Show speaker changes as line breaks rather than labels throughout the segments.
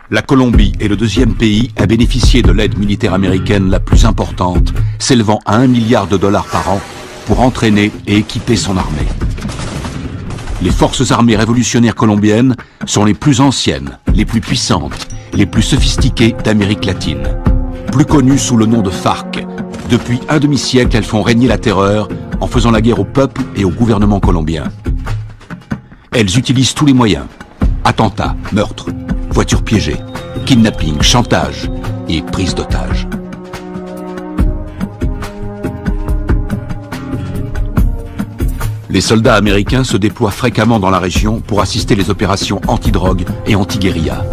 La Colombie est le deuxième pays à bénéficier de l'aide militaire américaine la plus importante, s'élevant à 1 milliard de dollars par an pour entraîner et équiper son armée. Les forces armées révolutionnaires colombiennes sont les plus anciennes, les plus puissantes, les plus sophistiquées d'Amérique latine. Plus connues sous le nom de FARC, depuis un demi-siècle, elles font régner la terreur en faisant la guerre au peuple et au gouvernement colombien. Elles utilisent tous les moyens. Attentats, meurtres, voitures piégées, kidnapping, chantage et prise d'otages. Les soldats américains se déploient fréquemment dans la région pour assister les opérations anti-drogue et anti-guérilla.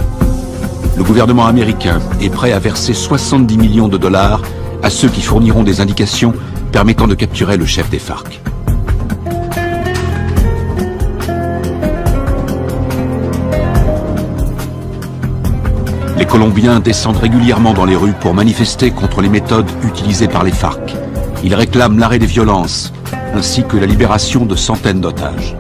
Le gouvernement américain est prêt à verser 70 millions de dollars à ceux qui fourniront des indications permettant de capturer le chef des FARC. Les Colombiens descendent régulièrement dans les rues pour manifester contre les méthodes utilisées par les FARC. Ils réclament l'arrêt des violences, ainsi que la libération de centaines d'otages.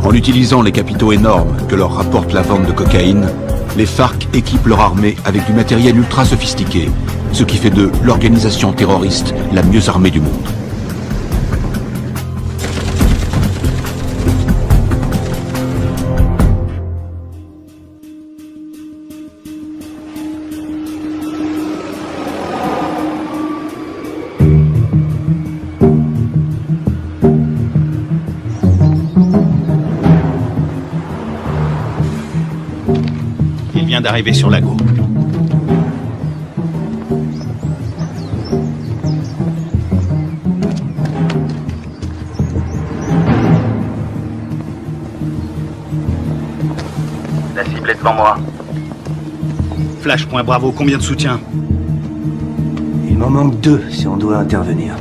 En utilisant les capitaux énormes que leur rapporte la vente de cocaïne, les FARC équipent leur armée avec du matériel ultra sophistiqué, ce qui fait d'eux l'organisation terroriste la mieux armée du monde.
D'arriver sur Lago.
La cible est devant moi.
Flash, point Bravo, combien de soutien?
Il m'en manque 2 si on doit intervenir.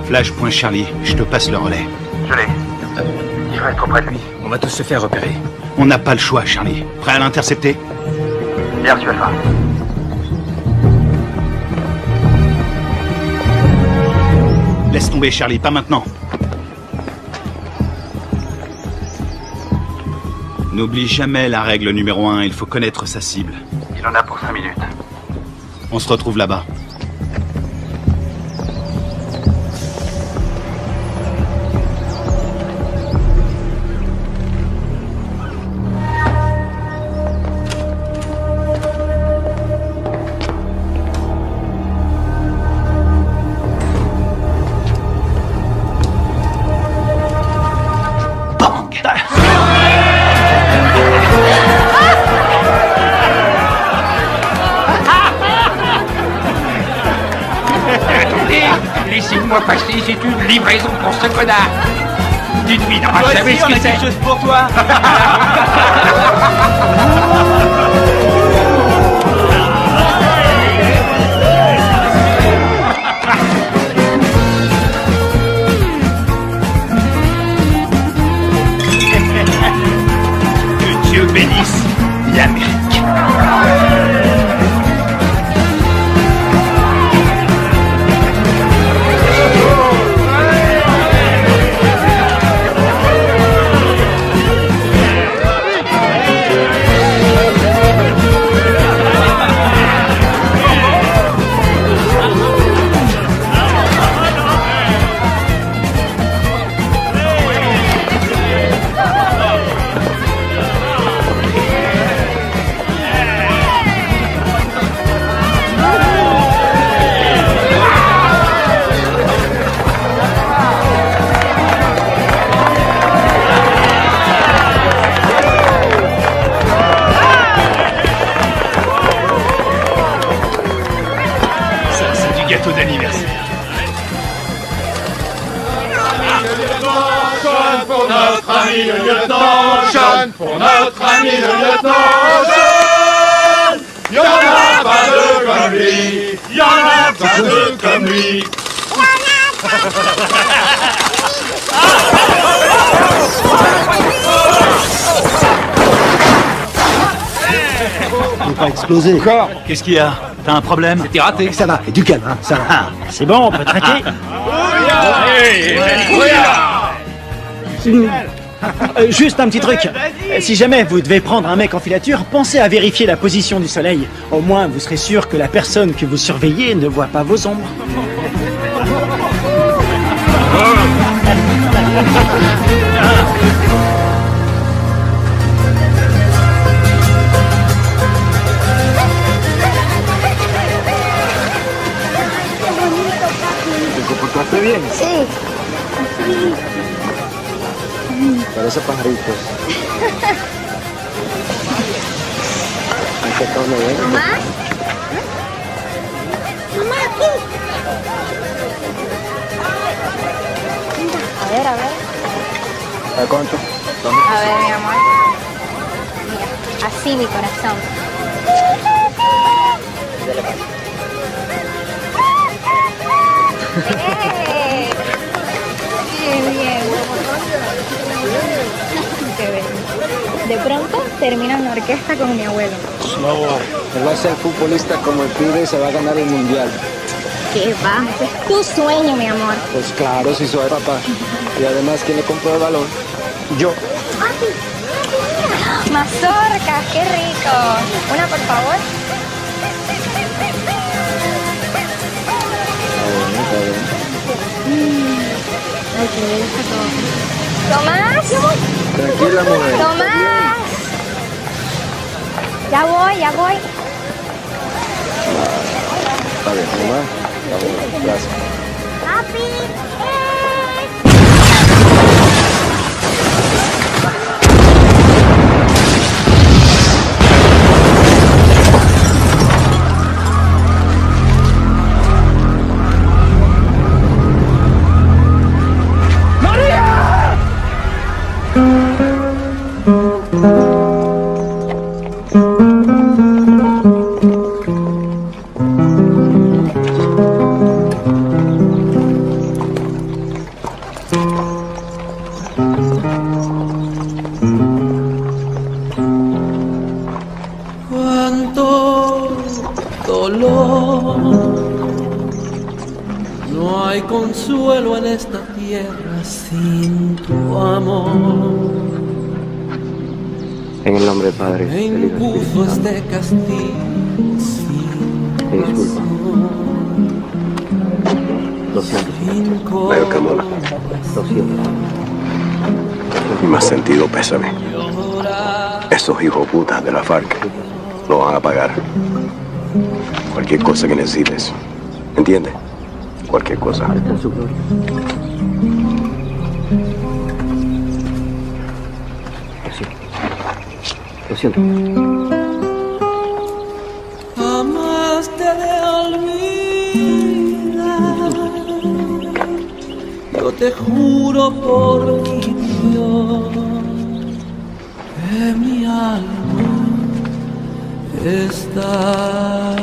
Flash, point Charlie, je te passe le relais.
Je l'ai. Il faut être auprès de lui.
On va tous se faire repérer.
On n'a pas le choix, Charlie. Prêt à l'intercepter?
Bien reçu, Alpha.
Laisse tomber, Charlie, pas maintenant. N'oublie jamais la règle numéro 1, il faut connaître sa cible.
Il en a pour 5 minutes.
On se retrouve là-bas.
Laissez-moi passer, c'est une livraison pour ce connard. Dites-lui, n'aura jamais ce que c'est.
Quelque chose pour toi.
Que Dieu bénisse l'Amérique.
ami le lieutenant John, pour notre ami le lieutenant John. Y'en a pas deux comme lui, y'en a pas deux comme lui.
Faut pas exploser.
Encore? Qu'est-ce qu'il y a? T'as un problème?
C'était raté.
Ça va, et du calme, hein, ça va.
Ah,
C'est bon, on peut traquer. Juste un petit truc. Si jamais vous devez prendre un mec en filature, pensez à vérifier la position du soleil. Au moins, vous serez sûr que la personne que vous surveillez ne voit pas vos ombres.
¿Te comportaste bien?
Sí.
Parece pajaritos.
¿Mamá? Mamá, aquí. A ver, a ver.
¿A cuánto?
A ver, mi amor. Mira, así mi corazón. ¡Eh! Bien, bien. Qué bien. De pronto termino en la orquesta con mi abuelo.
No, él va a ser futbolista como el pibe y se va a ganar el mundial.
¿Qué va? Ese es tu sueño, mi amor.
Pues claro, si soy papá. Y además, ¿quién le compró el balón? Yo.
Mazorcas, qué rico. Una, por favor. Ay, que me gusta todo. ¡Tomás!
Tranquila, mujer.
¡Tomás! Ya voy, ya voy.
Está bien, mamá. Está bien, gracias.
¡Papi!
Cuánto dolor, no hay consuelo en esta tierra sin tu amor.
En el nombre del Padre,
Me
del Hijo y del
impuso
Espíritu Santo.
este castigo sin
Disculpa. Lo siento.
sin
Veo que mola.
Lo siento.
Y más sentido pésame. Esos hijos putas de la FARC lo van a pagar. Cualquier cosa que necesites. ¿Entiendes? Cualquier cosa.
Ahora está en su gloria. Lo siento.
jamás te de olvidar. Yo te juro por mi Dios que mi alma está.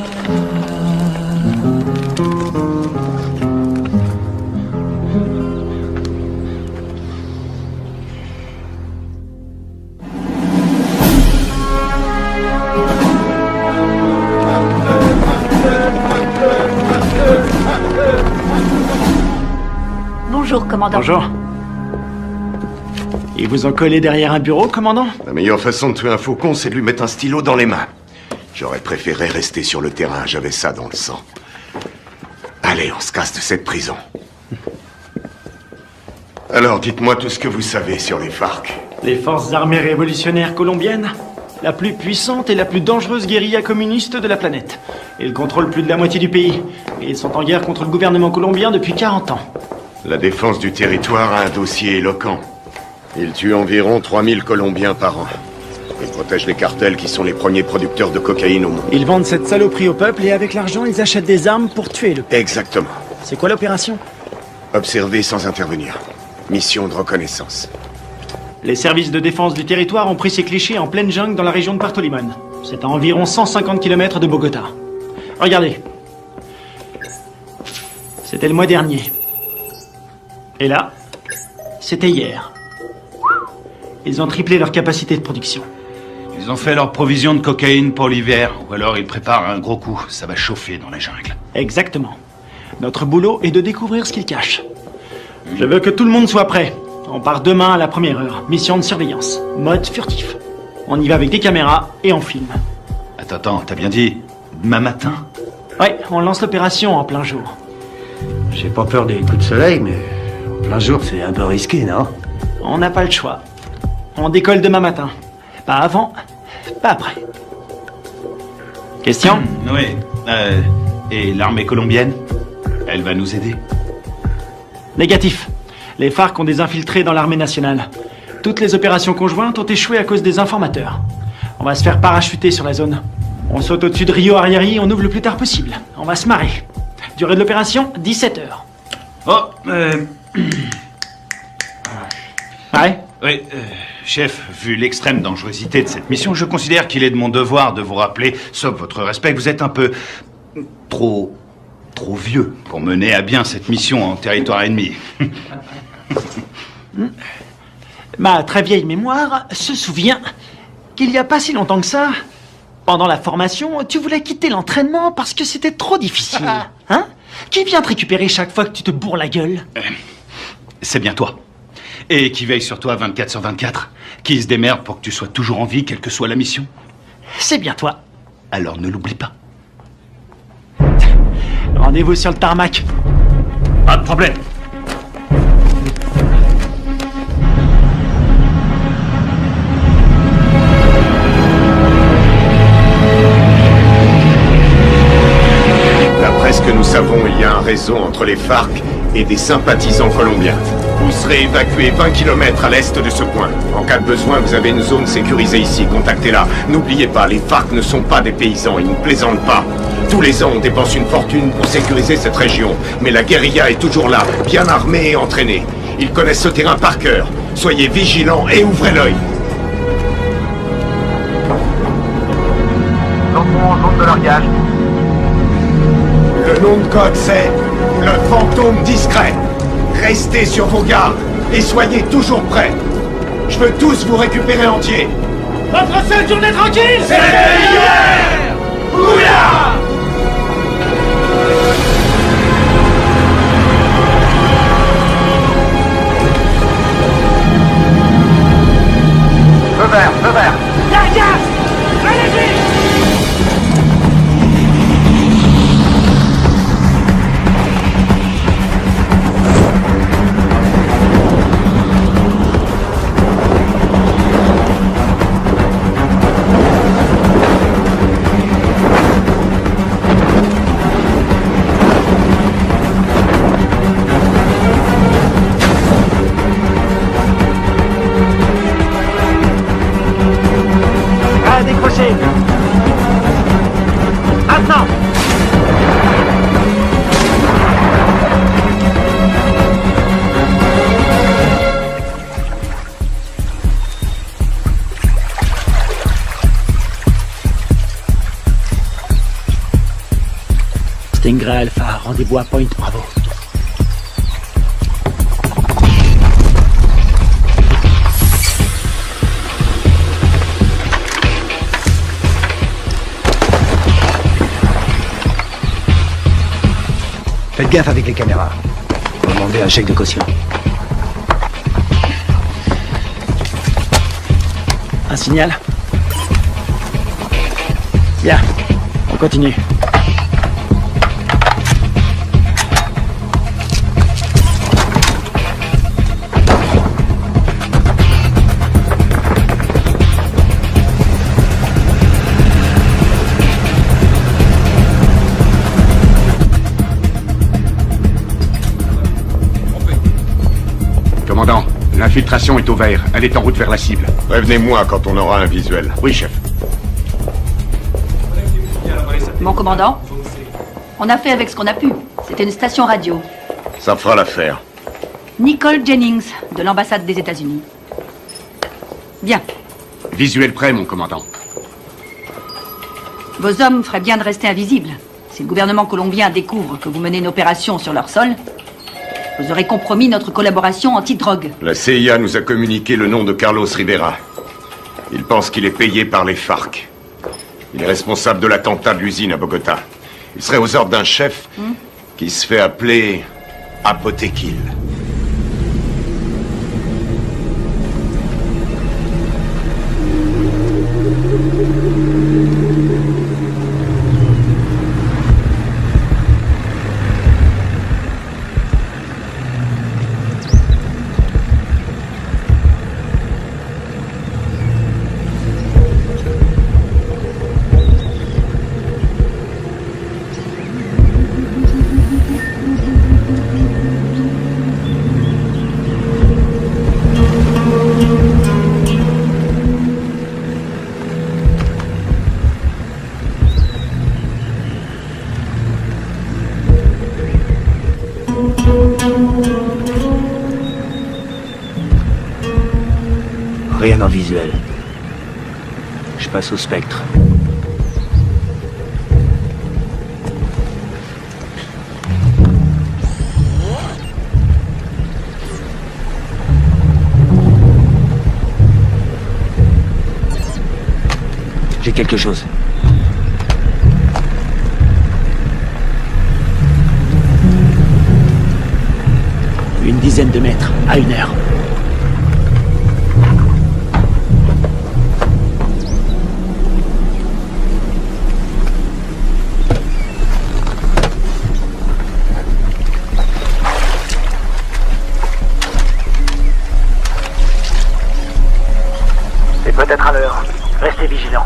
Bonjour, commandant.
Bonjour. Ils vous ont collé derrière un bureau, commandant?
La meilleure façon de tuer un faucon, c'est de lui mettre un stylo dans les mains. J'aurais préféré rester sur le terrain, j'avais ça dans le sang. Allez, on se casse de cette prison. Alors, dites-moi tout ce que vous savez sur les FARC.
Les forces armées révolutionnaires colombiennes, la plus puissante et la plus dangereuse guérilla communiste de la planète. Ils contrôlent plus de la moitié du pays. Et ils sont en guerre contre le gouvernement colombien depuis 40 ans.
La défense du territoire a un dossier éloquent. Ils tuent environ 3000 Colombiens par an. Ils protègent les cartels qui sont les premiers producteurs de cocaïne au monde.
Ils vendent cette saloperie au peuple et avec l'argent, ils achètent des armes pour tuer le peuple.
Exactement.
C'est quoi l'opération?
Observer sans intervenir. Mission de reconnaissance.
Les services de défense du territoire ont pris ces clichés en pleine jungle dans la région de Puerto Limón. C'est à environ 150 km de Bogota. Regardez. C'était le mois dernier. Et là, c'était hier. Ils ont triplé leur capacité de production.
Ils ont fait leur provision de cocaïne pour l'hiver, ou alors ils préparent un gros coup. Ça va chauffer dans la jungle.
Exactement. Notre boulot est de découvrir ce qu'ils cachent. Je veux que tout le monde soit prêt. On part demain à la première heure. Mission de surveillance. Mode furtif. On y va avec des caméras et on filme.
Attends, t'as bien dit demain matin?
Ouais, on lance l'opération en plein jour.
J'ai pas peur des coups de soleil, mais en plein jour, c'est un peu risqué, non?
On n'a pas le choix. On décolle demain matin. Pas avant, pas après. Question?
Oui. Et l'armée colombienne? Elle va nous aider?
Négatif. Les FARC ont des infiltrés dans l'armée nationale. Toutes les opérations conjointes ont échoué à cause des informateurs. On va se faire parachuter sur la zone. On saute au-dessus de Rio Arrieri, on ouvre le plus tard possible. On va se marrer. Durée de l'opération, 17 heures.
Oh,
Ouais?
Oui, chef, vu l'extrême dangerosité de cette mission, je considère qu'il est de mon devoir de vous rappeler, sauf votre respect, que vous êtes un peu trop vieux pour mener à bien cette mission en territoire ennemi.
Ma très vieille mémoire se souvient qu'il n'y a pas si longtemps que ça, pendant la formation, tu voulais quitter l'entraînement parce que c'était trop difficile. Hein? Qui vient te récupérer chaque fois que tu te bourres la gueule?
C'est bien toi. Et qui veille sur toi 24/24. Qui se démerde pour que tu sois toujours en vie, quelle que soit la mission.
C'est bien toi.
Alors ne l'oublie pas.
Rendez-vous sur le tarmac.
Pas de problème.
D'après ce que nous savons, il y a un réseau entre les FARC et des sympathisants colombiens. Vous serez évacué 20 km à l'est de ce point. En cas de besoin, vous avez une zone sécurisée ici. Contactez-la. N'oubliez pas, les FARC ne sont pas des paysans. Ils ne plaisantent pas. Tous les ans, on dépense une fortune pour sécuriser cette région. Mais la guérilla est toujours là, bien armée et entraînée. Ils connaissent ce terrain par cœur. Soyez vigilants et ouvrez l'œil.
Entrons en zone de largage.
Le nom de code, c'est le fantôme discret. Restez sur vos gardes et soyez toujours prêts. Je veux tous vous récupérer entiers.
Votre seule journée tranquille,
C'est hier! Ouya!
Feu vert, feu vert.
Largage! Allez-y!
Maintenant! Stingray Alpha, rendez-vous à Point Bravo.
Faites gaffe avec les caméras. Vous demandez un chèque de caution.
Un signal? Bien, on continue.
Commandant, l'infiltration est au vert. Elle est en route vers la cible.
Prévenez-moi quand on aura un visuel.
Oui, chef.
Mon commandant, on a fait avec ce qu'on a pu. C'était une station radio.
Ça fera l'affaire.
Nicole Jennings, de l'ambassade des États-Unis. Bien.
Visuel prêt, mon commandant.
Vos hommes feraient bien de rester invisibles. Si le gouvernement colombien découvre que vous menez une opération sur leur sol, Vous aurez compromis notre collaboration anti-drogue.
La CIA nous a communiqué le nom de Carlos Rivera. Il pense qu'il est payé par les FARC. Il est responsable de l'attentat de l'usine à Bogota. Il serait aux ordres d'un chef qui se fait appeler Apotekil.
Rien en visuel. Je passe au spectre. J'ai quelque chose.
Une dizaine de mètres, à 1 heure.
C'est peut-être à l'heure. Restez vigilants.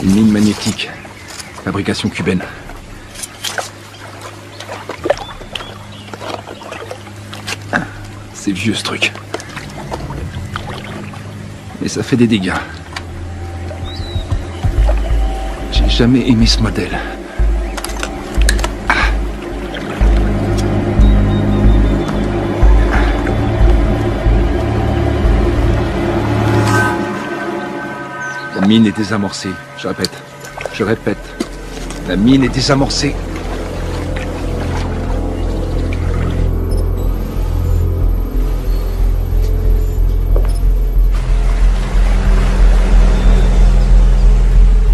Une mine magnétique. Fabrication cubaine. C'est vieux ce truc. Mais ça fait des dégâts. J'ai jamais aimé ce modèle. La mine est désamorcée. Je répète. La mine est désamorcée.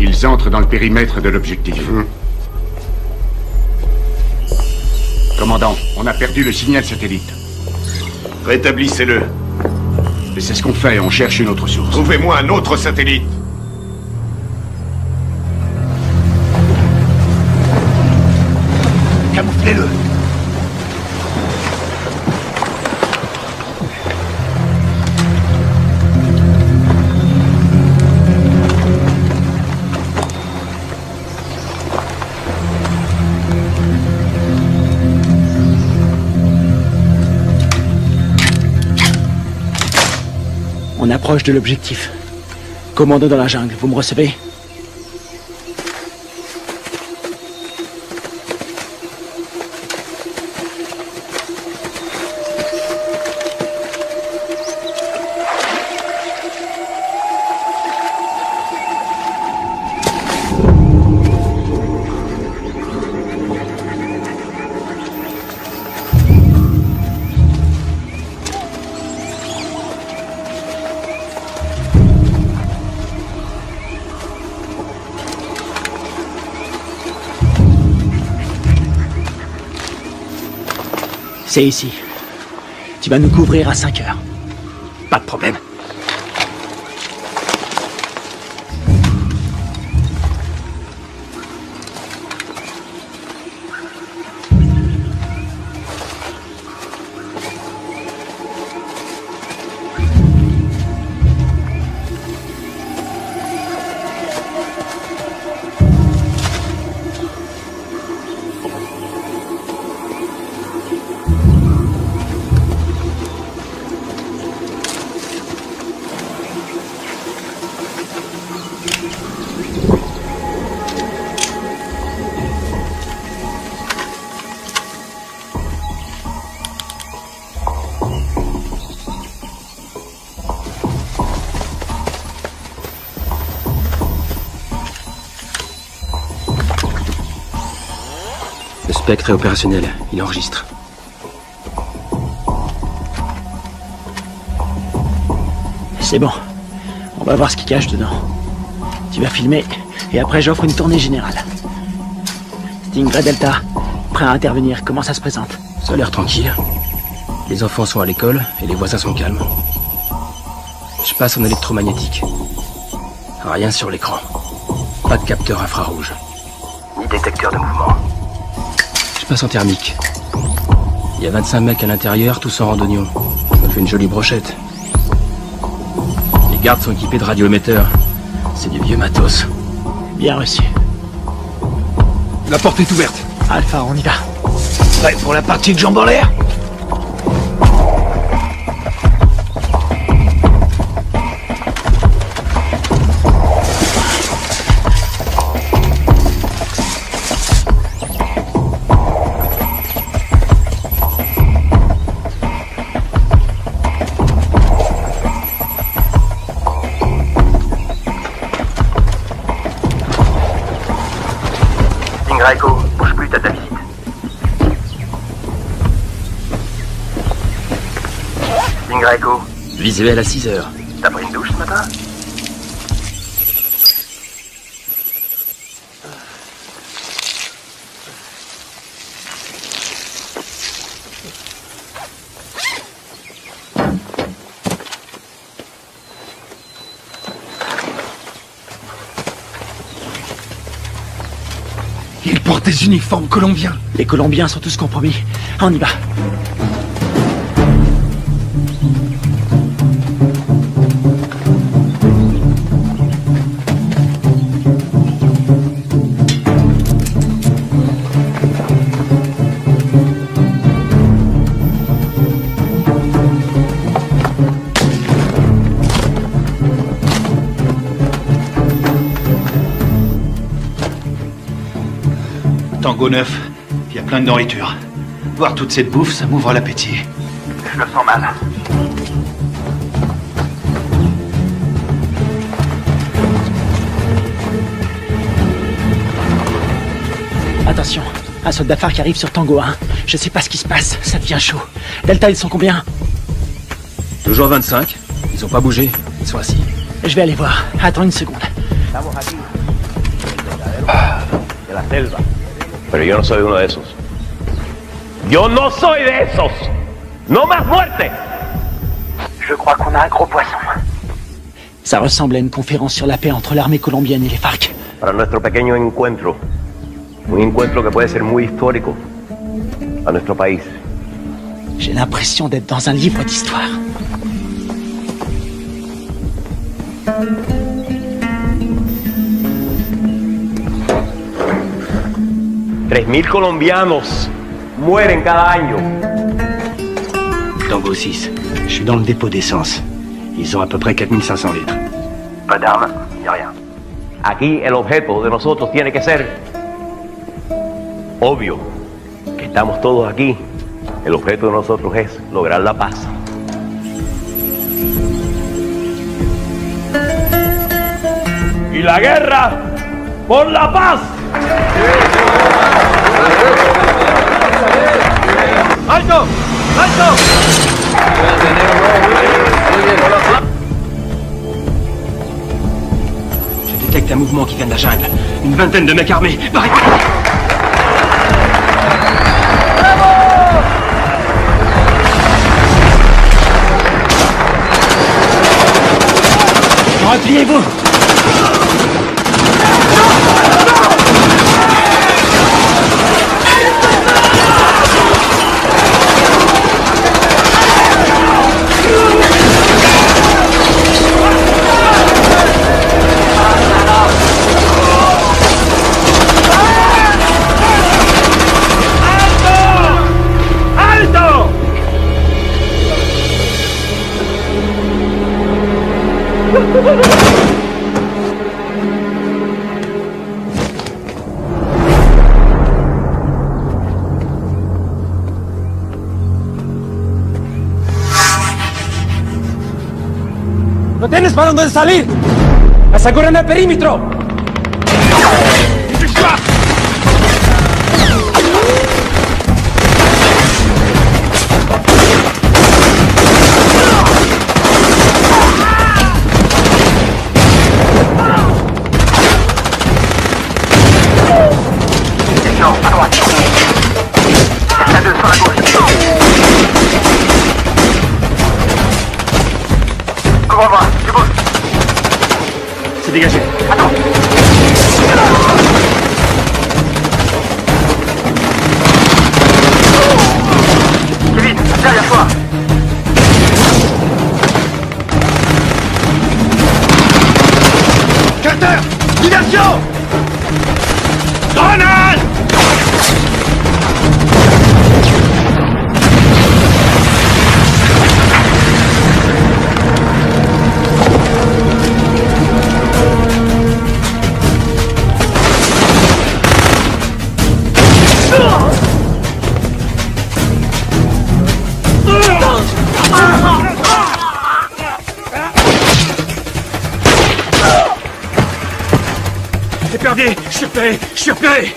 Ils entrent dans le périmètre de l'objectif. Commandant, on a perdu le signal satellite. Rétablissez-le.
Et c'est ce qu'on fait, on cherche une autre source.
Trouvez-moi un autre satellite.
Camouflez-le.
On approche de l'objectif. Commando dans la jungle, vous me recevez? C'est ici. Tu vas nous couvrir à 5 heures. Pas de problème.
Spectre est opérationnel. Il enregistre.
C'est bon. On va voir ce qu'il cache dedans. Tu vas filmer, et après j'offre une tournée générale. Stingray Delta, prêt à intervenir. Comment ça se présente?
Ça a l'air tranquille. Les enfants sont à l'école, et les voisins sont calmes. Je passe en électromagnétique. Rien sur l'écran. Pas de capteur infrarouge.
Ni détecteur de mouvement.
Je passe en thermique. Il y a 25 mecs à l'intérieur, tous en randonnion. Ça fait une jolie brochette. Les gardes sont équipés de radioémetteurs. C'est du vieux matos.
Bien reçu.
La porte est ouverte.
Alpha, on y va.
Prêt pour la partie de jambes en l'air?
Echo, bouge plus, t'as ta visite. Echo.
Visuel à 6h.
T'as pris une douche ce matin?
Ils portent des uniformes colombiens.
Les Colombiens sont tous compromis. On y va.
Tango 9, il y a plein de nourriture. Voir toute cette bouffe, ça m'ouvre l'appétit.
Je le sens mal.
Attention, un soldat phare qui arrive sur Tango 1. Je sais pas ce qui se passe, ça devient chaud. Delta, ils sont combien?
Toujours 25. Ils ont pas bougé. Ils sont assis.
Je vais aller voir. Attends une seconde.
De la selva. Pero yo no soy uno de esos. Yo no soy de esos. No más muerte.
Je crois qu'on a un gros poisson.
Ça ressemble à une conférence sur la paix entre l'armée colombienne et les FARC.
Para nuestro pequeño encuentro. Un encuentro que puede ser muy histórico a nuestro país.
J'ai l'impression d'être dans un livre d'histoire.
$3,000 colombianos mueren cada año.
Tango 6. Je suis dans le dépôt d'essence. Ils ont à peu près 4500 litres.
Pas d'armes, ni rien.
Aquí el objeto de nosotros tiene que ser obvio. Que estamos todos aquí. El objeto de nosotros es lograr la paz. Y la guerra por la paz. ¡Alto! ¡Alto!
Je détecte un mouvement qui vient de la jungle. Une vingtaine de mecs armés. Barricade!
Repliez-vous!
¡No tienes para dónde salir! ¡Aseguren el perímetro!
Non, à droite. Il y a deux sur la gauche. Couvre-moi, tu bouges.
C'est dégagé.
Attends. Kevin, derrière toi.
Carter! Diversion! Grenade! Épervier, je suis repéré, je suis repéré.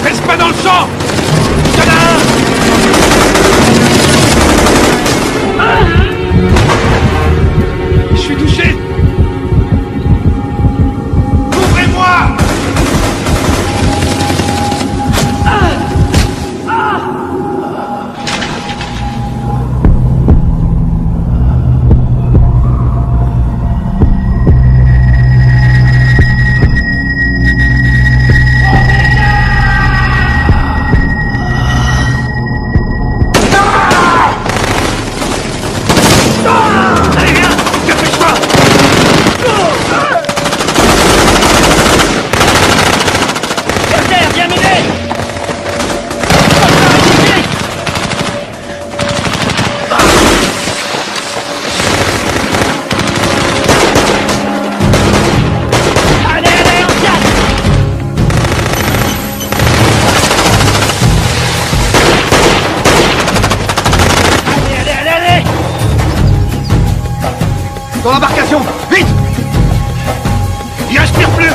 Reste pas dans le champ! Je suis touché! Ouvrez-moi! Allez, viens! Dépêche-toi!
Carter, viens m'aider! Allez, allez, on se casse! Allez, allez, allez, allez!
Dans l'embarcation! Vite! Il respire plus!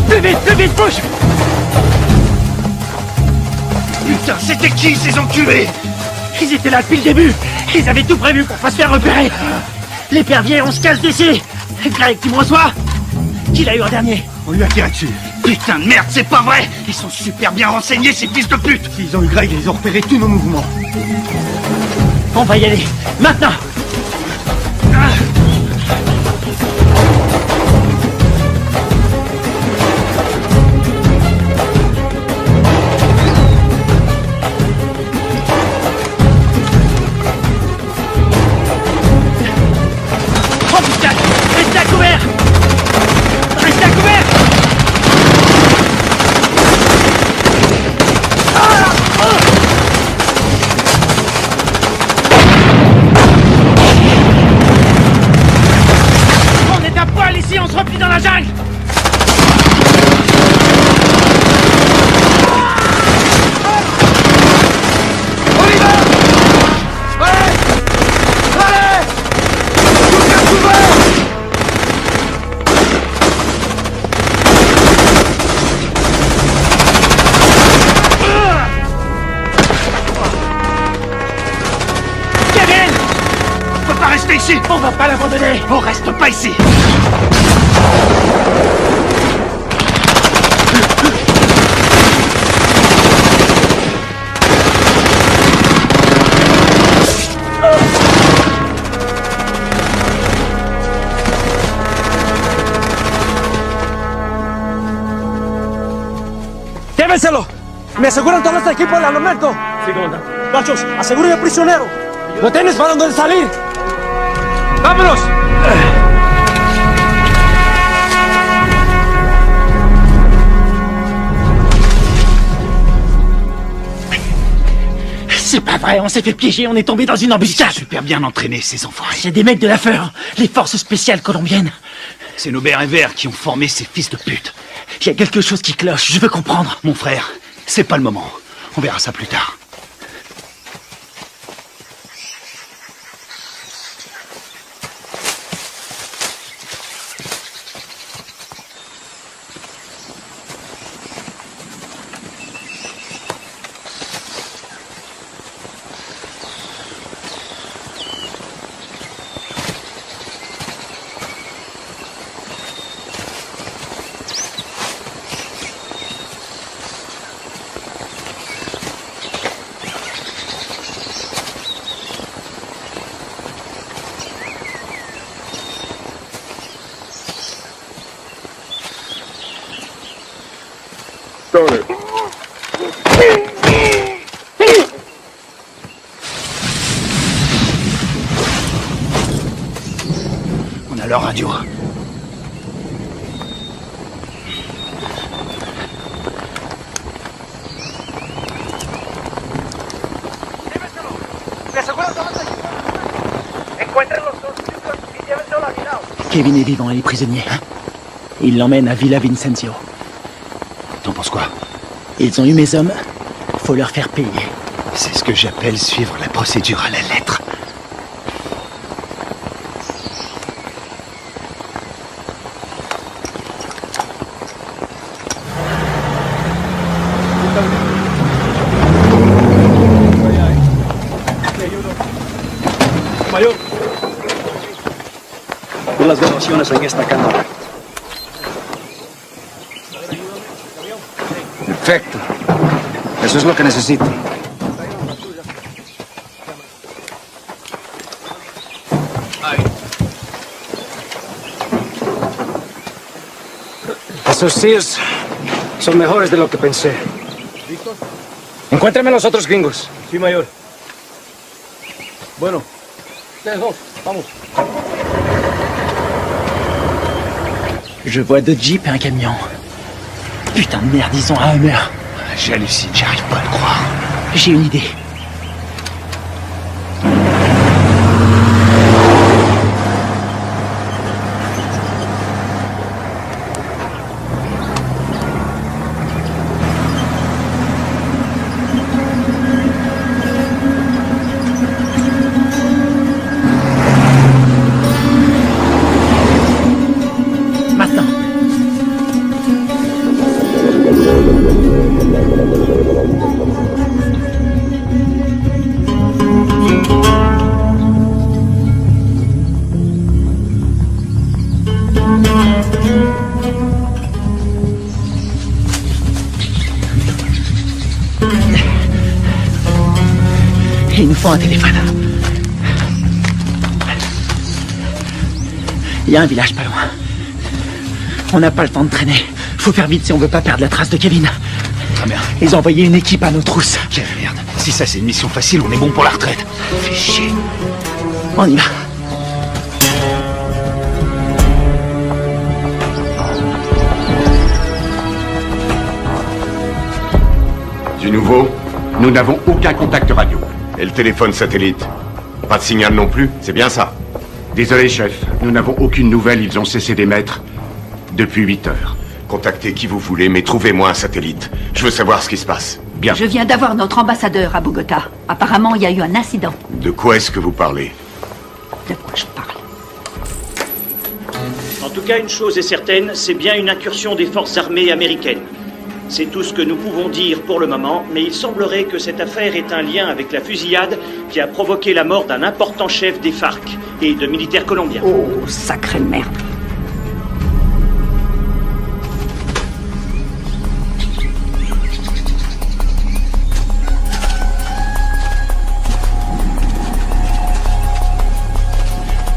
Plus vite, bouge!
Putain, c'était qui ces enculés?
Ils étaient là depuis le début! Ils avaient tout prévu pour pas se faire repérer! L'épervier, on se casse d'ici! Greg, tu me reçois? Qui l'a eu en dernier?
On lui a tiré dessus. Putain de merde, c'est pas vrai! Ils sont super bien renseignés, ces fils de pute! S'ils ont eu Greg, ils ont repéré tous nos mouvements.
On va y aller, maintenant! Oh putain! Restez à couvert! Restez à couvert! On est à poil ici, on se replie dans la jungle!
On y va! Allez! Allez! Tout est couvert!
Kevin!
On peut pas rester ici!
On va pas l'abandonner!
On reste pas ici!
¡Llévenselo! ¡Me aseguran todo este equipo al momento! Sí, comandante. Gachos, aseguren al prisionero. ¡Lo tienes para donde salir! ¡Vámonos!
C'est pas vrai, on s'est fait piéger, on est tombé dans une embuscade.
Super bien entraînés, ces enfoirés.
C'est des mecs de la FEUR, les forces spéciales colombiennes.
C'est nos bérets verts qui ont formé ces fils de pute.
Il y a quelque chose qui cloche, je veux comprendre.
Mon frère, C'est pas le moment. On verra ça plus tard. On a leur radio.
Kevin est vivant et les prisonniers. Ils l'emmènent à Villa Vicencio.
T'en penses quoi?
Ils ont eu mes hommes. Faut leur faire payer.
C'est ce que j'appelle suivre la procédure à la lettre.
Mayor, las grabaciones en esta cámara.
Perfecto. Eso es lo que necesito.
Esos tíos son mejores de lo que pensé. Encuéntrame a los otros gringos. Sí, mayor. Bueno, ustedes dos, vamos.
Je vois deux jeeps et un camion. Putain de merde, ils ont un Hummer.
J'hallucine, j'arrive pas à le croire.
J'ai une idée. Il nous faut un téléphone. Il y a un village pas loin. On n'a pas le temps de traîner. Faut faire vite si on veut pas perdre la trace de Kevin.
Ah merde.
Ils ont envoyé une équipe à nos trousses.
Quelle merde. Si ça c'est une mission facile, on est bon pour la retraite. Fais chier.
On y va.
Du nouveau?
Nous n'avons aucun contact radio.
Et le téléphone satellite? Pas de signal non plus, c'est bien ça?
Désolé, chef. Nous n'avons aucune nouvelle. Ils ont cessé d'émettre depuis 8 heures.
Contactez qui vous voulez, mais trouvez-moi un satellite. Je veux savoir ce qui se passe.
Bien.
Je viens d'avoir notre ambassadeur à Bogota. Apparemment, il y a eu un incident.
De quoi est-ce que vous parlez?
De quoi je parle?
En tout cas, une chose est certaine, c'est bien une incursion des forces armées américaines. C'est tout ce que nous pouvons dire pour le moment, mais il semblerait que cette affaire ait un lien avec la fusillade qui a provoqué la mort d'un important chef des FARC et de militaires colombiens.
Oh, sacrée merde.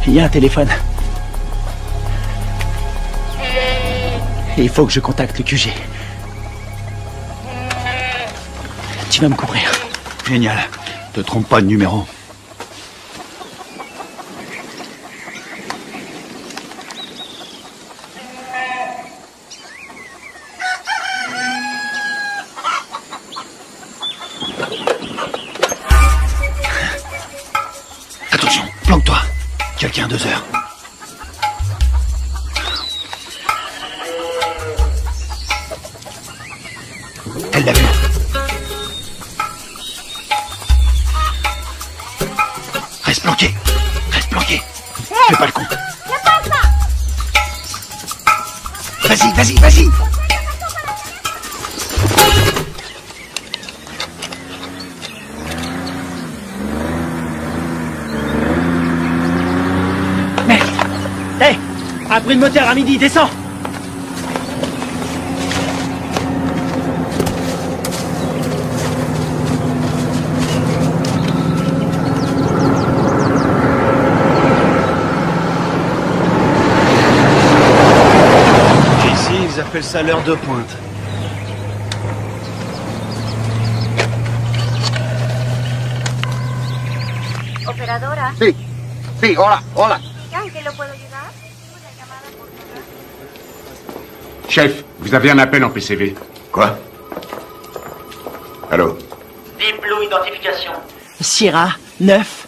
Il y a un téléphone. Il faut que je contacte le QG. Tu vas me couvrir.
Génial. Te trompe pas de numéro. Attention, planque-toi. Quelqu'un à 2 heures. Elle l'a vu.
planqué. Reste planqué. Fais pas le con. Vas-y, vas-y, vas-y.
Merde. Hé, après le moteur à midi, descends.
Ils appellent ça l'heure de pointe.
Operadora.
Sí, sí, hola, hola.
¿En qué lo puedo ayudar?
Chef, vous avez un appel en PCV.
Quoi? Allô?
Deep Blue Identification.
Sierra 9,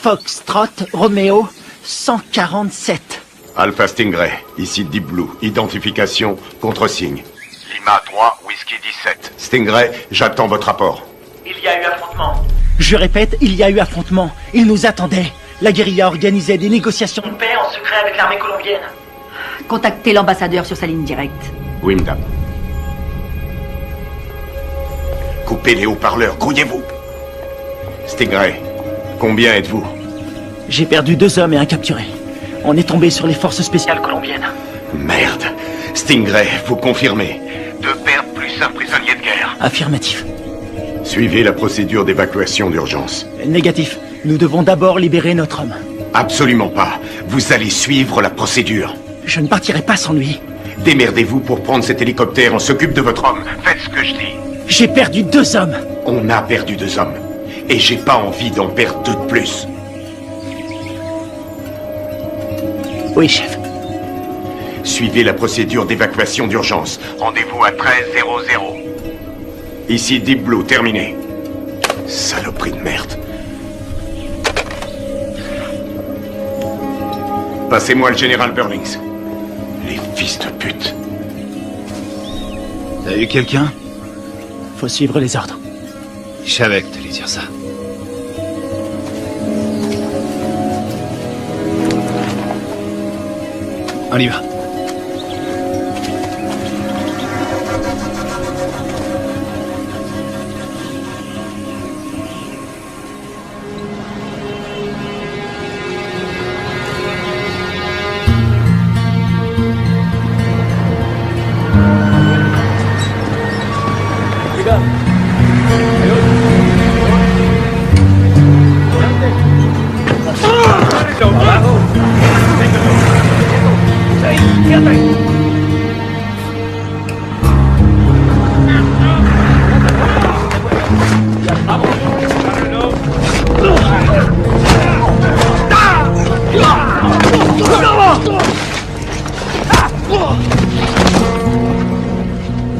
Foxtrot, Romeo 147.
Alpha Stingray, ici Deep Blue. Identification, contre-signe.
Lima 3, Whisky 17.
Stingray, j'attends votre rapport.
Il y a eu affrontement.
Je répète, il y a eu affrontement. Ils nous attendaient. La guérilla organisait des négociations de paix
En secret avec l'armée colombienne.
Contactez l'ambassadeur sur sa ligne directe.
Oui, madame. Coupez les haut-parleurs, grouillez-vous. Stingray, combien êtes-vous?
J'ai perdu 2 hommes et un capturé. On est tombé sur les forces spéciales colombiennes.
Merde. Stingray, vous confirmez? 2 pertes plus un prisonnier de guerre.
Affirmatif.
Suivez la procédure d'évacuation d'urgence.
Négatif. Nous devons d'abord libérer notre homme.
Absolument pas. Vous allez suivre la procédure.
Je ne partirai pas sans lui.
Démerdez-vous pour prendre cet hélicoptère. On s'occupe de votre homme. Faites ce que je dis.
J'ai perdu 2 hommes.
On a perdu 2 hommes. Et j'ai pas envie d'en perdre 2 de plus.
Oui, chef.
Suivez la procédure d'évacuation d'urgence. Rendez-vous à 13:00. Ici Deep Blue, terminé. Saloperie de merde. Passez-moi le général Burlings. Les fils de pute.
T'as eu quelqu'un?
Faut suivre les ordres.
Je savais que t'allais dire ça. On y va.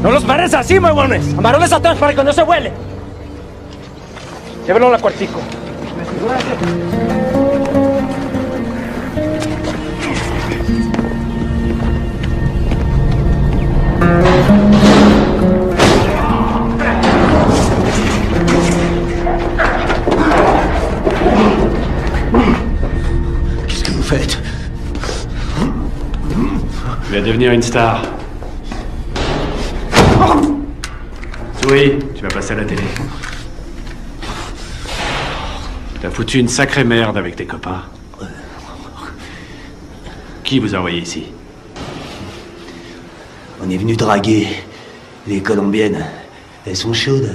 ¡No los pares así, huevones! ¡Amarones atrás para que no se vuele! Llévenlo a la cuartico.
Qu'est-ce que vous faites?
Tu vas devenir une star. Oui, tu vas passer à la télé. T'as foutu une sacrée merde avec tes copains. Qui vous a envoyé ici?
On est venu draguer les Colombiennes. Elles sont chaudes.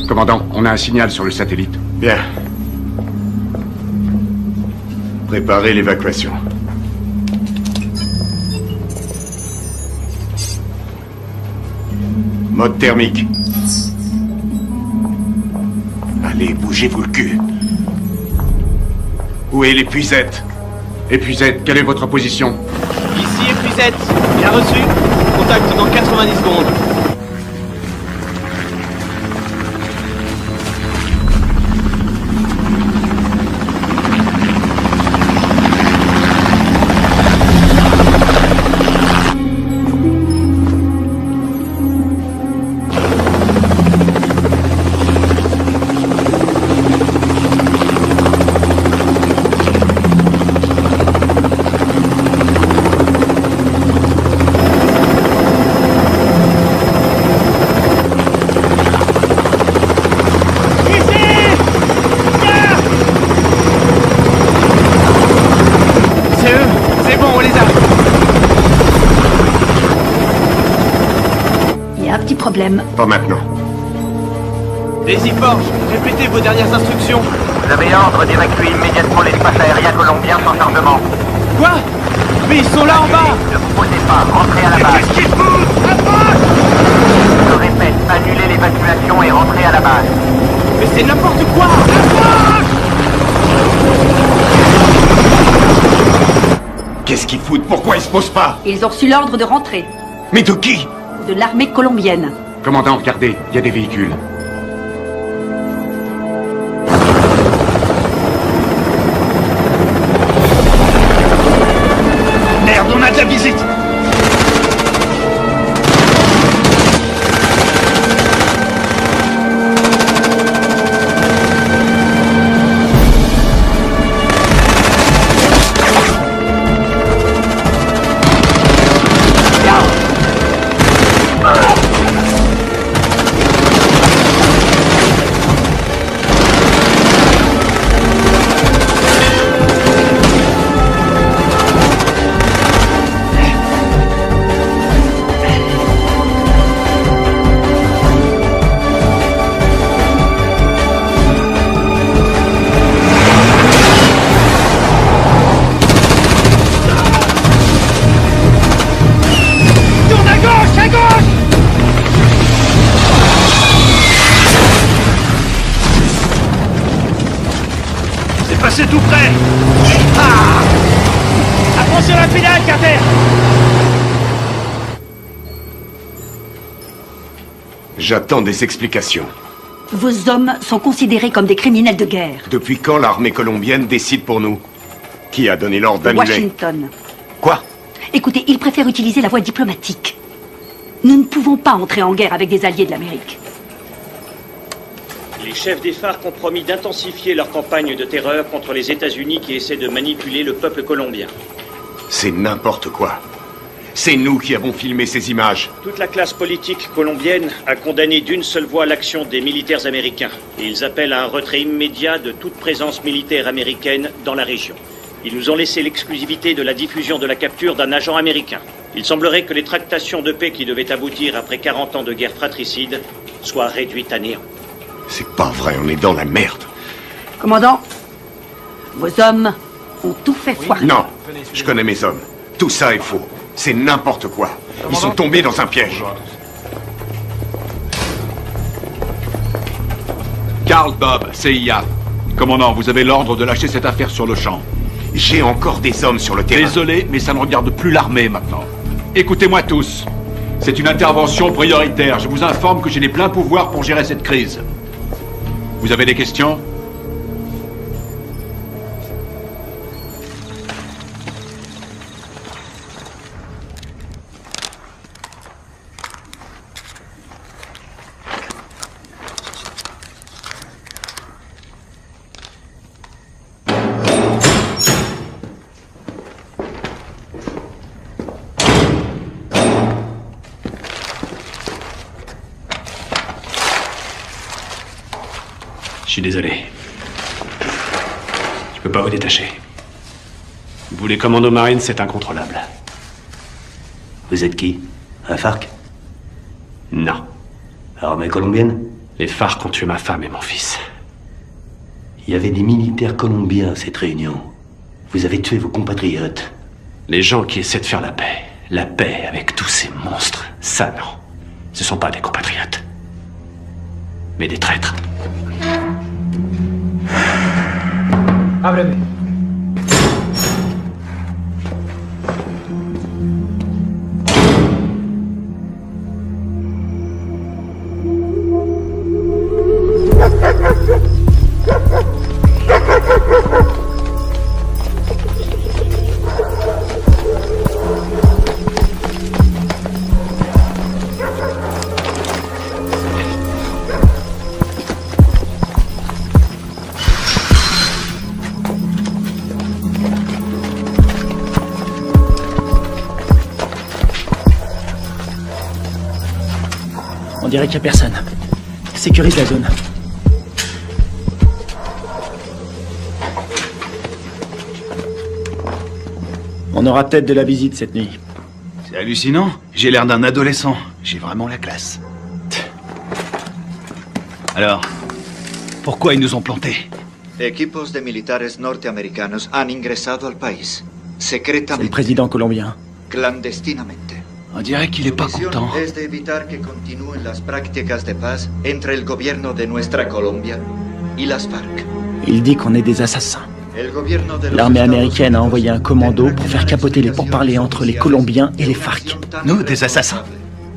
Commandant, on a un signal sur le satellite.
Bien. Préparez l'évacuation. Mode thermique. Allez, bougez-vous le cul. Où est l'épuisette?
Épuisette, quelle est votre position?
Ici épuisette. Bien reçu. Contact dans 90 secondes.
Problème.
Pas maintenant.
Daisy Forge, répétez vos dernières instructions.
Vous avez ordre d'évacuer immédiatement l'espace aérien colombien sans chargement.
Quoi? Mais ils sont là en bas.
Ne vous posez pas, rentrez à la base.
Qu'est-ce qu'ils foutent? Approche!
Je répète, annulez l'évacuation et rentrez à la base.
Mais c'est n'importe quoi! Approche!
Qu'est-ce qu'ils foutent? Pourquoi ils se posent pas?
Ils ont reçu l'ordre de rentrer.
Mais de qui?
De l'armée colombienne.
Commandant, regardez, il y a des véhicules.
Merde, on a de la visite! C'est tout près. Ah! Attention à la finale, Carter.
J'attends des explications.
Vos hommes sont considérés comme des criminels de guerre.
Depuis quand l'armée colombienne décide pour nous? Qui a donné l'ordre d'annuler?
Washington.
Quoi?
Écoutez, ils préfèrent utiliser la voie diplomatique. Nous ne pouvons pas entrer en guerre avec des alliés de l'Amérique.
Les chefs des FARC ont promis d'intensifier leur campagne de terreur contre les États-Unis qui essaient de manipuler le peuple colombien.
C'est n'importe quoi. C'est nous qui avons filmé ces images.
Toute la classe politique colombienne a condamné d'une seule voix l'action des militaires américains. Et ils appellent à un retrait immédiat de toute présence militaire américaine dans la région. Ils nous ont laissé l'exclusivité de la diffusion de la capture d'un agent américain. Il semblerait que les tractations de paix qui devaient aboutir après 40 ans de guerre fratricide soient réduites à néant.
C'est pas vrai, on est dans la merde.
Commandant, vos hommes ont tout fait foirer.
Non, je connais mes hommes. Tout ça est faux. C'est n'importe quoi. Ils sont tombés dans un piège.
Karl Bob, CIA. Commandant, vous avez l'ordre de lâcher cette affaire sur le champ.
J'ai encore des hommes sur le terrain.
Désolé, mais ça ne regarde plus l'armée maintenant. Écoutez-moi tous. C'est une intervention prioritaire. Je vous informe que j'ai les pleins pouvoirs pour gérer cette crise. Vous avez des questions?
Je suis désolé. Je peux pas vous détacher. Vous, les commandos marines, c'est incontrôlable.
Vous êtes qui? Un FARC?
Non.
Armée colombienne?
Les FARC ont tué ma femme et mon fils.
Il y avait des militaires colombiens à cette réunion. Vous avez tué vos compatriotes.
Les gens qui essaient de faire la paix. La paix avec tous ces monstres. Ça, non. Ce sont pas des compatriotes. Mais des traîtres.
Ábreme.
On dirait qu'il n'y a personne. Sécurise la zone. On aura peut-être de la visite cette nuit.
C'est hallucinant. J'ai l'air d'un adolescent. J'ai vraiment la classe. Alors, pourquoi ils nous ont plantés?
Equipos de militares norteamericanos han ingresado al país.
C'est
Secretamente.
le président colombien.
Clandestinamente.
On dirait qu'il est pas content.
Es de evitar que continúen las prácticas de paz entre el gobierno de nuestra Colombia y las FARC.
Il dit qu'on est des assassins.
El gobierno de los
L'armée
Estados
américaine a envoyé un commando pour faire capoter les pourparlers entre les Colombiens et les FARC.
Nous, des assassins.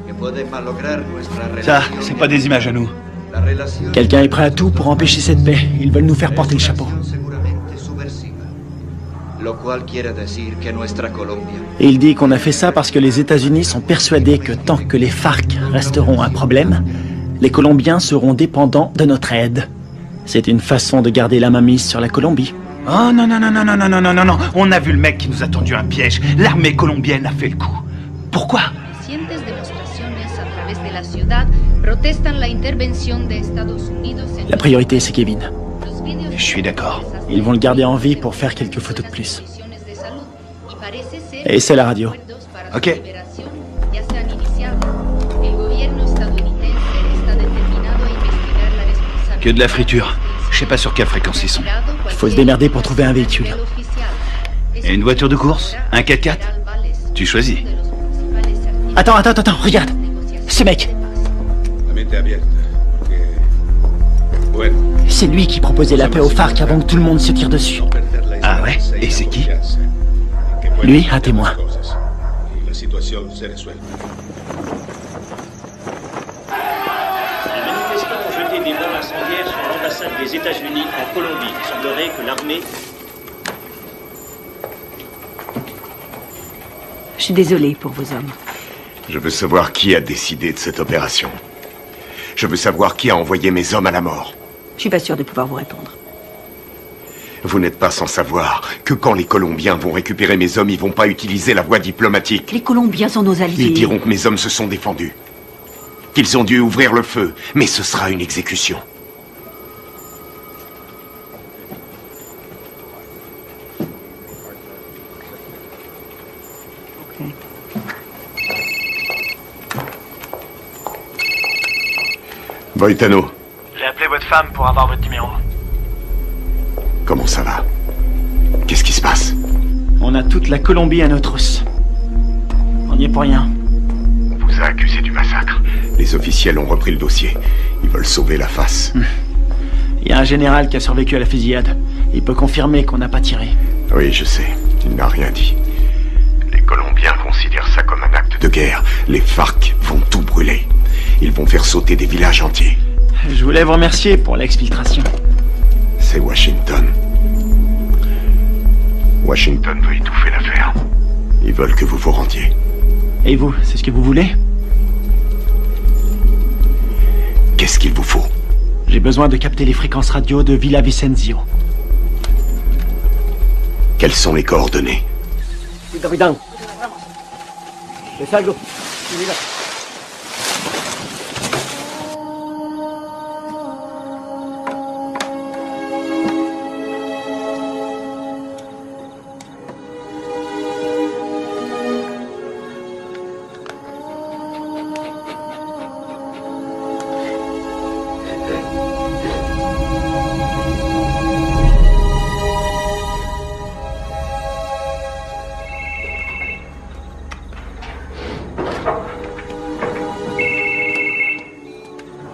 que pueden malograr nuestra
Ça,
relación.
c'est pas des images à nous.
La relación
Quelqu'un est prêt à tout pour empêcher cette paix. Ils veulent nous faire porter le chapeau.
seguramente subversiva. Lo cual quiere decir que nuestra Colombia
Et il dit qu'on a fait ça parce que les États-Unis sont persuadés que tant que les FARC resteront un problème, les Colombiens seront dépendants de notre aide. C'est une façon de garder la mainmise sur la Colombie.
Oh non, non, non, non, non, non, non, non, non, non. On a vu le mec qui nous a tendu un piège. L'armée colombienne a fait le coup. Pourquoi?
Recientes demostraciones a través de la ciudad protestan la intervención de Estados Unidos en
La priorité, c'est Kevin.
Je suis d'accord.
Ils vont le garder en vie pour faire quelques photos de plus.
de salud y parece ser
Et c'est la radio.
Ok.
ya se han iniciado. El gobierno estadounidense está determinado a investigar la responsabilidad.
Que de la friture. Je sais pas sur quelle fréquence ils sont.
Il faut se démerder pour trouver un véhicule.
Et une voiture de course? Un 4x4? Tu choisis.
Attends, regarde. Ce mec, c'est lui qui proposait la paix aux FARC avant que tout le monde se tire dessus.
Ah ouais? Et c'est qui?
Lui, un témoin.
La situación se resuelve.
Les manifestants ont jeté des bombes incendiaires sur l'ambassade des États-Unis en Colombie. Il semblerait que l'armée...
Je suis désolée pour vos hommes.
Je veux savoir qui a décidé de cette opération. Je veux savoir qui a envoyé mes hommes à la mort.
Je suis pas sûre de pouvoir vous répondre.
Vous n'êtes pas sans savoir que quand les Colombiens vont récupérer mes hommes, ils vont pas utiliser la voie diplomatique.
Les Colombiens sont nos alliés.
Ils diront que mes hommes se sont défendus. Qu'ils ont dû ouvrir le feu, mais ce sera une exécution. Voitano,
J'ai appelé votre femme pour avoir votre numéro.
comment ça va? Qu'est-ce qui se passe?
On a toute la Colombie à nos trousses. On n'y est pour rien.
On vous a accusé du massacre. Les officiels ont repris le dossier. Ils veulent sauver la face.
Il y a un général qui a survécu à la fusillade. Il peut confirmer qu'on n'a pas tiré.
Oui, je sais. Il n'a rien dit. Les Colombiens considèrent ça comme un acte de guerre. Les FARC vont tout brûler. Ils vont faire sauter des villages entiers.
Je voulais vous remercier pour l'exfiltration.
C'est Washington. Washington veut étouffer l'affaire. Ils veulent que vous vous rendiez.
Et vous, c'est ce que vous voulez?
Qu'est-ce qu'il vous faut?
J'ai besoin de capter les fréquences radio de Villa Vicenzio.
Quelles sont les coordonnées?
Sí, capitán. ¿Le salgo? Sí, mira.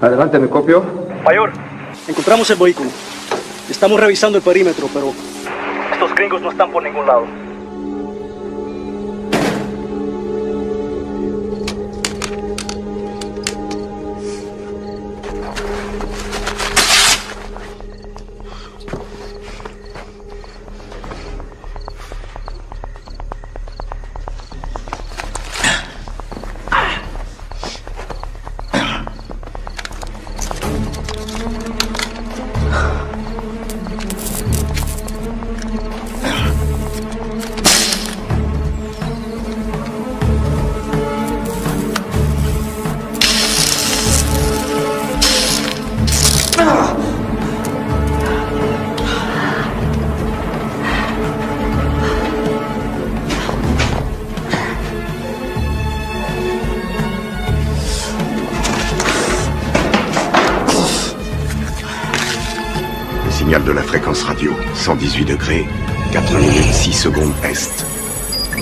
Adelante, me copio.
Mayor, encontramos el vehículo. Estamos revisando el perímetro, pero estos gringos no están por ningún lado.
signal de la fréquence radio. 118 degrés, 4 minutes 6 secondes est.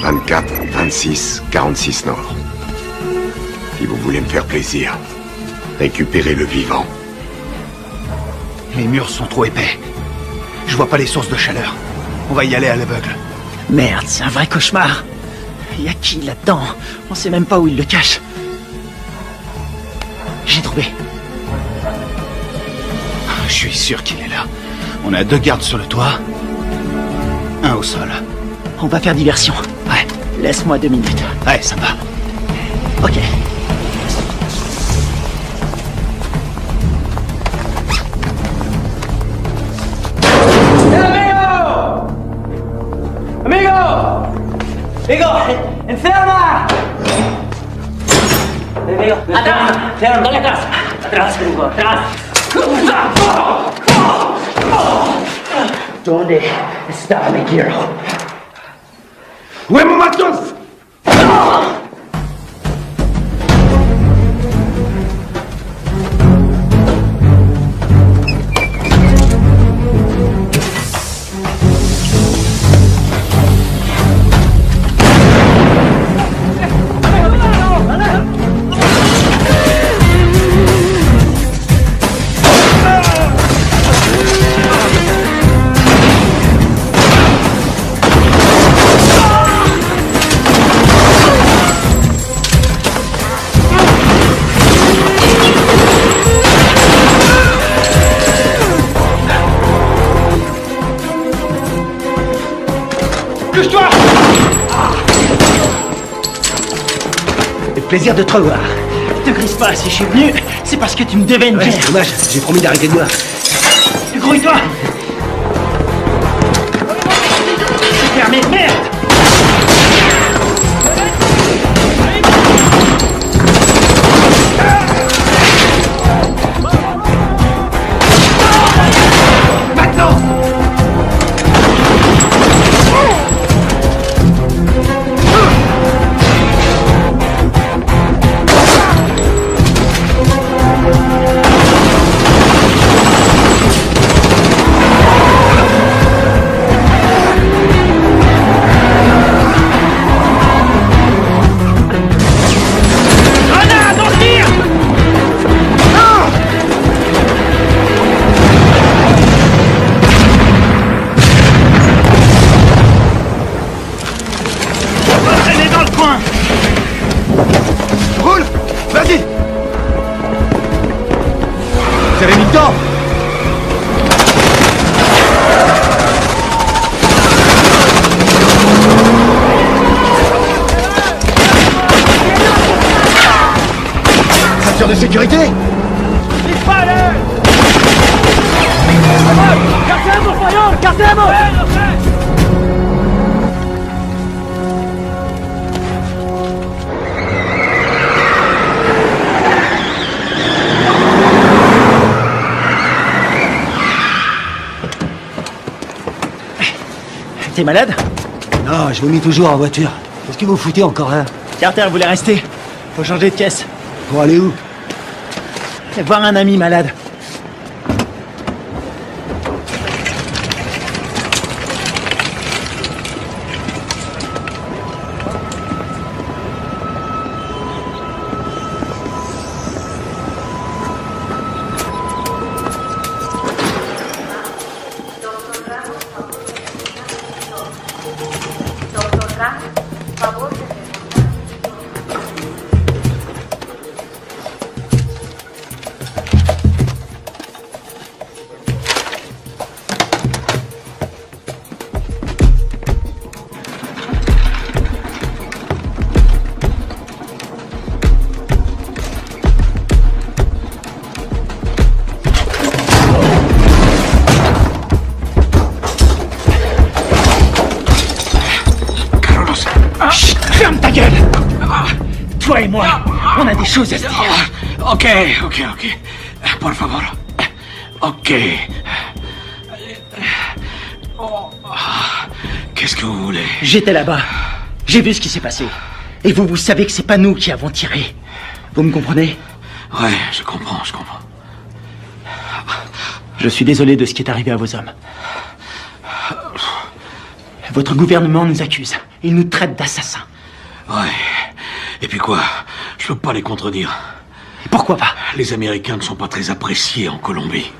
24, 26, 46 nord. Si vous voulez me faire plaisir, récupérez le vivant.
Les murs sont trop épais. Je vois pas les sources de chaleur. On va y aller à l'aveugle.
Merde, c'est un vrai cauchemar. Y a qui là-dedans? On sait même pas où il le cache. J'ai trouvé.
Je suis sûr qu'il est là. On a 2 gardes sur le toit. 1 au sol.
On va faire diversion. Ouais. Laisse-moi 2 minutes.
Ouais, ça va.
Ok.
¡Amigo! ¡Enferma! ¡Amigo! ¡Atrás! ¡Dale atrás! ¡Atrás, amigo! ¡Atrás! ¿Dónde está mi quiero?
¡Huevo matos!
Plaisir de te revoir. Te grise pas, si je suis venu, c'est parce que tu me devais une bière.
C'est dommage, j'ai promis d'arrêter de boire.
Grouille-toi. C'est fermé, merde.
De sécurité.
¡Casemos, mayor! ¡Casemos!
T'es malade?
Non, je vomis toujours en voiture. Qu'est-ce que vous foutez encore là?
Carter voulait rester. Faut changer de caisse.
Pour aller où?
Voir un ami malade. Toi et moi, on a des choses à se dire.
Ok. Por favor. Ok. Qu'est-ce que vous voulez?
J'étais là-bas. J'ai vu ce qui s'est passé. Et vous savez que c'est pas nous qui avons tiré. Vous me comprenez?
Ouais, je comprends.
Je suis désolé de ce qui est arrivé à vos hommes. Votre gouvernement nous accuse. Il nous traite d'assassins.
Ouais. Et puis quoi? Je peux pas les contredire.
Et pourquoi pas?
Les Américains ne sont pas très appréciés en Colombie.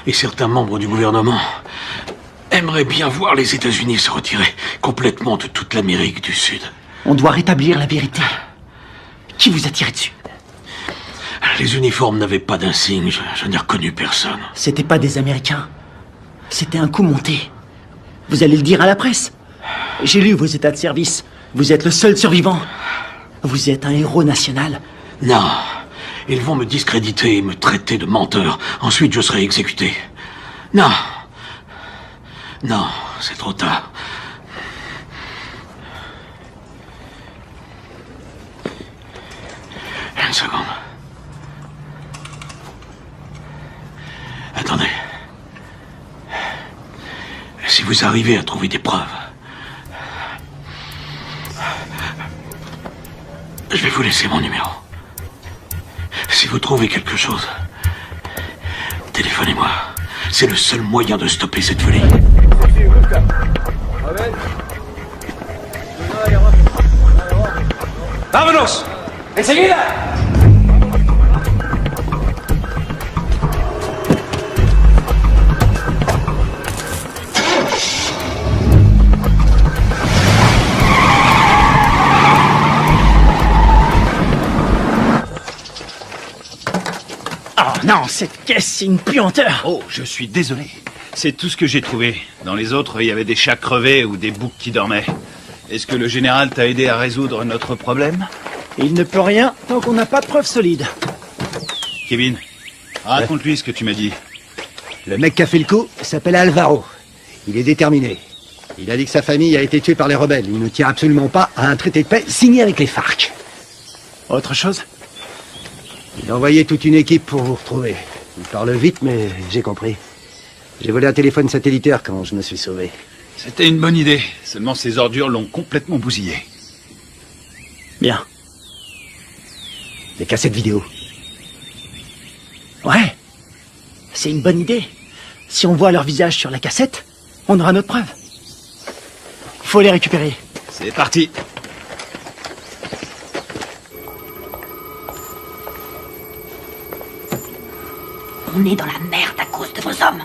Et certains membres du gouvernement aimeraient bien voir les États-Unis se retirer complètement de toute l'Amérique du Sud.
On doit rétablir la vérité. Qui vous a tiré dessus?
Les uniformes n'avaient pas d'insigne, je n'ai reconnu personne.
C'était pas des Américains. C'était un coup monté. Vous allez le dire à la presse. J'ai lu vos états de service. Vous êtes le seul survivant. Vous êtes un héros national.
Non. Ils vont me discréditer et me traiter de menteur. Ensuite, je serai exécuté. Non. Non, c'est trop tard. Une seconde. Attendez. Si vous arrivez à trouver des preuves, je vais vous laisser mon numéro. Si vous trouvez quelque chose, téléphonez-moi. C'est le seul moyen de stopper cette folie.
¡Vámonos! ¡Enseguida!
Oh non, cette caisse, c'est une puanteur.
Oh, je suis désolé. C'est tout ce que j'ai trouvé. Dans les autres, il y avait des chats crevés ou des boucs qui dormaient. Est-ce que le général t'a aidé à résoudre notre problème?
Il ne peut rien tant qu'on n'a pas de preuves solides.
Kevin, raconte-lui ce que tu m'as dit.
Le mec qui a fait le coup s'appelle Alvaro. Il est déterminé. Il a dit que sa famille a été tuée par les rebelles. Il ne tient absolument pas à un traité de paix signé avec les FARC.
Autre chose?
Il a envoyé toute une équipe pour vous retrouver. Il parle vite, mais j'ai compris. J'ai volé un téléphone satellitaire quand je me suis sauvé.
C'était une bonne idée. Seulement ces ordures l'ont complètement bousillé.
Bien.
Des cassettes vidéo.
Ouais. C'est une bonne idée. Si on voit leur visage sur la cassette, on aura notre preuve. Faut les récupérer.
C'est parti.
On est dans la merde à cause de vos hommes.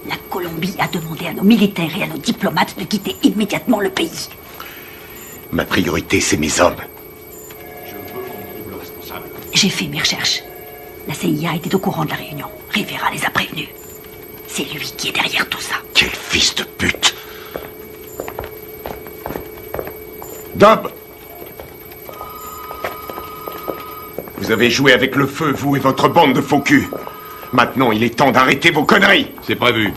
La Colombie a demandé à nos militaires et à nos diplomates de quitter immédiatement le pays.
Ma priorité, c'est mes hommes.
J'ai fait mes recherches. La CIA était au courant de la réunion. Rivera les a prévenus. C'est lui qui est derrière tout ça.
Quel fils de pute! Dub! Vous avez joué avec le feu, vous et votre bande de faux culs. Maintenant, il est temps d'arrêter vos conneries.
C'est prévu.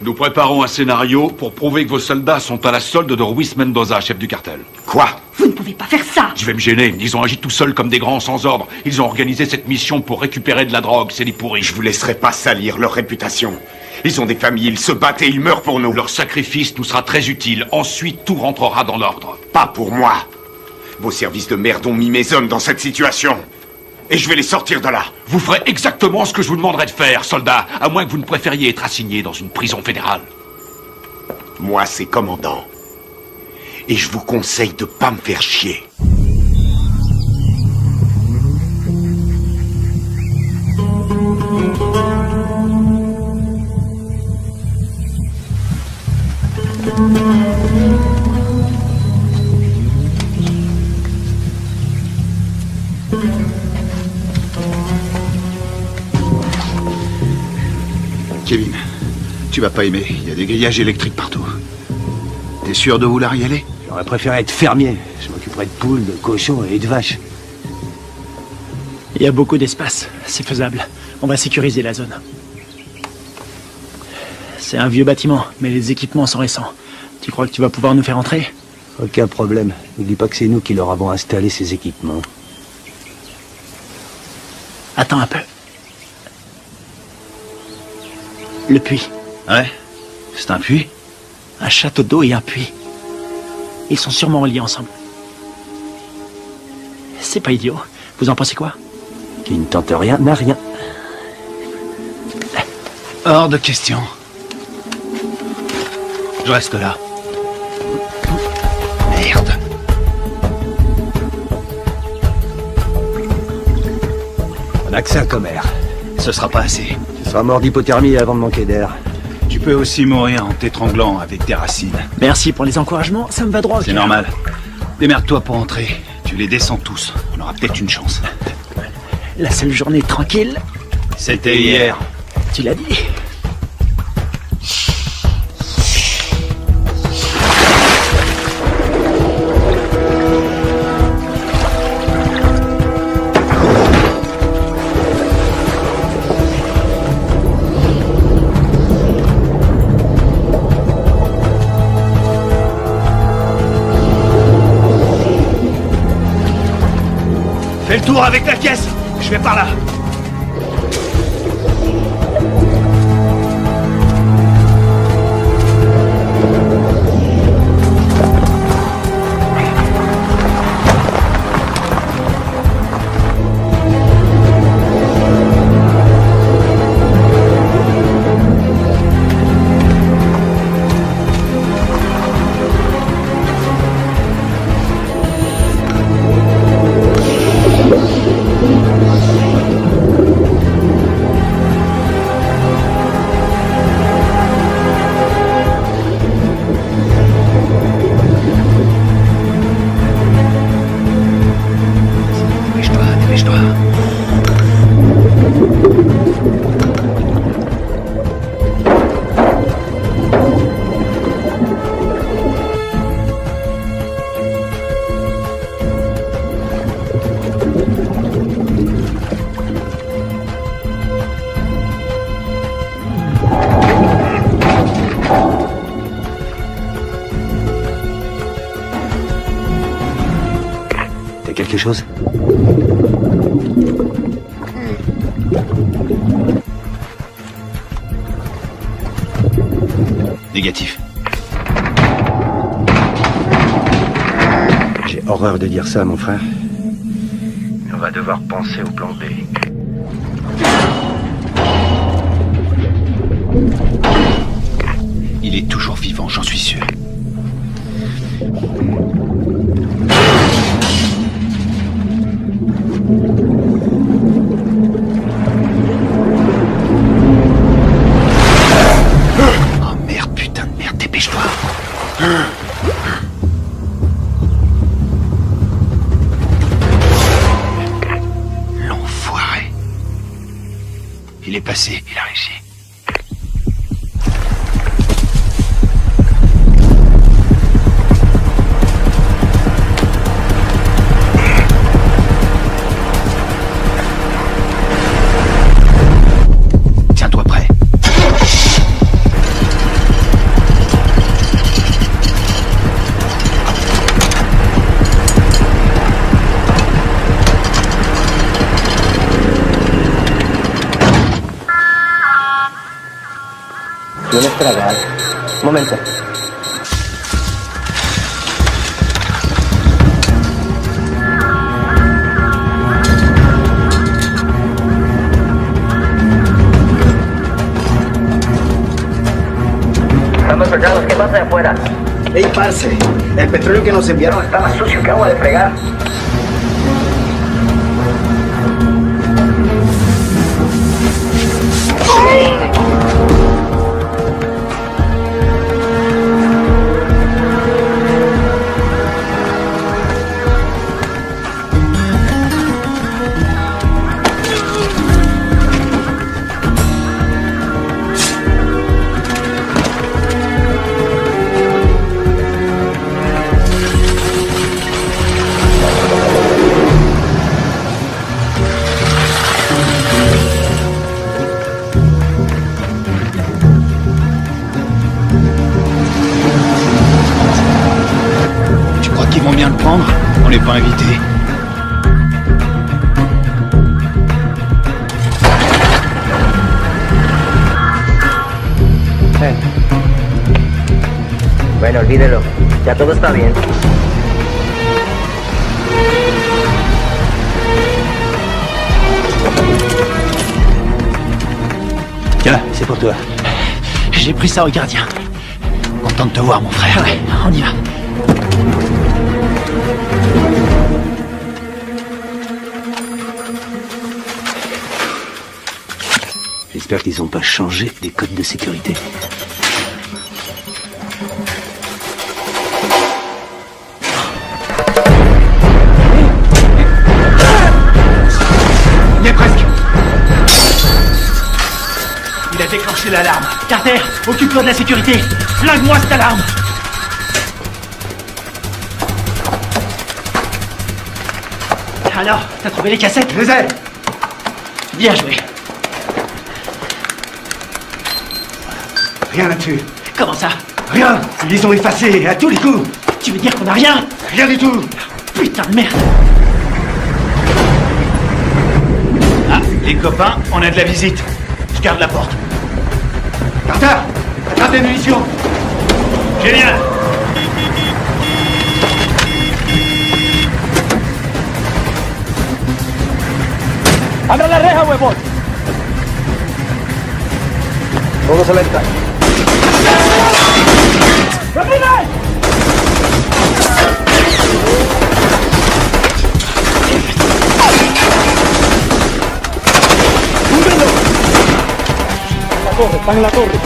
Nous préparons un scénario pour prouver que vos soldats sont à la solde de Ruiz Mendoza, chef du cartel.
Quoi?
Vous ne pouvez pas faire ça.
Je vais me gêner. Ils ont agi tout seuls comme des grands sans ordre. Ils ont organisé cette mission pour récupérer de la drogue, c'est des pourris.
Je vous laisserai pas salir leur réputation. Ils ont des familles, ils se battent et ils meurent pour nous.
Leur sacrifice nous sera très utile. Ensuite, tout rentrera dans l'ordre.
Pas pour moi. Vos services de merde ont mis mes hommes dans cette situation. Et je vais les sortir de là.
Vous ferez exactement ce que je vous demanderai de faire, soldat, à moins que vous ne préfériez être assigné dans une prison fédérale.
Moi, c'est commandant. Et je vous conseille de pas me faire chier.
Kevin, tu vas pas aimer. Il y a des grillages électriques partout. T'es sûr de vouloir y aller?
J'aurais préféré être fermier. Je m'occuperais de poules, de cochons et de vaches.
Il y a beaucoup d'espace. C'est faisable. On va sécuriser la zone. C'est un vieux bâtiment, mais les équipements sont récents. Tu crois que tu vas pouvoir nous faire entrer?
Aucun problème. N'oublie pas que c'est nous qui leur avons installé ces équipements.
Attends un peu. Le puits.
Ouais? C'est un puits?
Un château d'eau et un puits. Ils sont sûrement reliés ensemble. C'est pas idiot. Vous en pensez quoi?
Qui ne tente rien n'a rien.
Hors de question. Je reste là. Merde.
On a que ça comme air.
Ce sera pas assez.
Tu seras mort d'hypothermie avant de manquer d'air.
Tu peux aussi mourir en t'étranglant avec des racines.
Merci pour les encouragements, ça me va droit.
C'est normal. Démerde-toi pour entrer. Tu les descends tous. On aura peut-être une chance.
La seule journée tranquille.
C'était hier.
Tu l'as dit.
Fais le tour avec la caisse. Je vais par là.
Quelque chose?
Négatif.
J'ai horreur de dire ça, mon frère.
Mais on va devoir penser au plan B.
Il est toujours vivant, j'en suis sûr. L'enfoiré. Il est passé, il a réussi. Tiens-toi prêt.
¿Tienes tragar? Un momento.
Estamos soldados, ¿qué pasa de afuera?
Ey, parce, el petróleo que nos enviaron está más sucio que agua de fregar.
On n'est pas invité.
Bueno, olvídelo. Ya todo está bien.
Tiens, c'est pour toi.
J'ai pris ça au gardien.
Content de te voir, mon frère.
Ouais, on y va.
J'espère qu'ils n'ont pas changé les codes de sécurité.
Il est presque. Il a déclenché l'alarme. Carter, occupe-toi de la sécurité. Flingue-moi cette alarme. Alors, t'as trouvé les cassettes?
Je les ai.
Bien joué.
Rien là-dessus.
Comment ça?
Rien. Ils les ont effacés à tous les coups.
Tu veux dire qu'on a rien?
Rien du tout.
Putain de merde.
Ah, les copains, on a de la visite. Je garde la porte.
Carter, attrape des munitions.
Génial.
¡Abra la reja, huevón! Todos a la entrada. ¡Rápido! ¡Húndenlo! En la torre, están en la torre.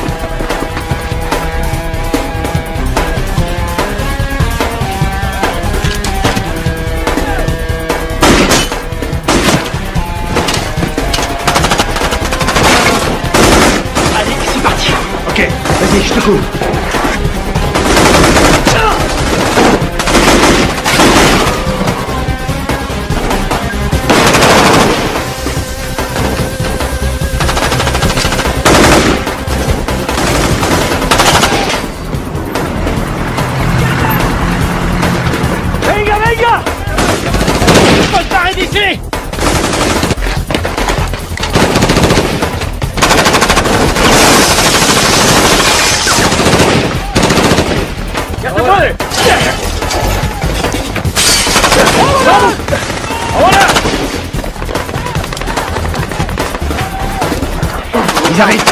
Ok, vas-y, je te couvre.
¡Venga, venga! ¡Faut se barrer d'ici! ¡Vamos! ¡Ahora!
Ils arrivent.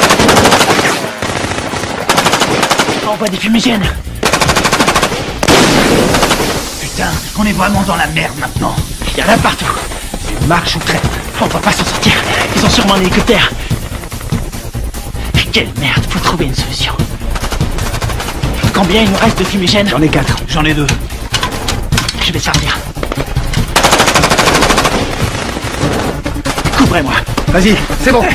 Envoie des fumigènes.
Putain, on est vraiment dans la merde maintenant.
Il y en a partout.
Marche ou crève.
On va pas s'en sortir. Ils ont sûrement un hélicoptère. Quelle merde, faut trouver une solution. Combien il nous reste de fumigènes?
J'en ai 4.
J'en ai 2.
Je vais servir. Couvrez-moi.
Vas-y, c'est bon.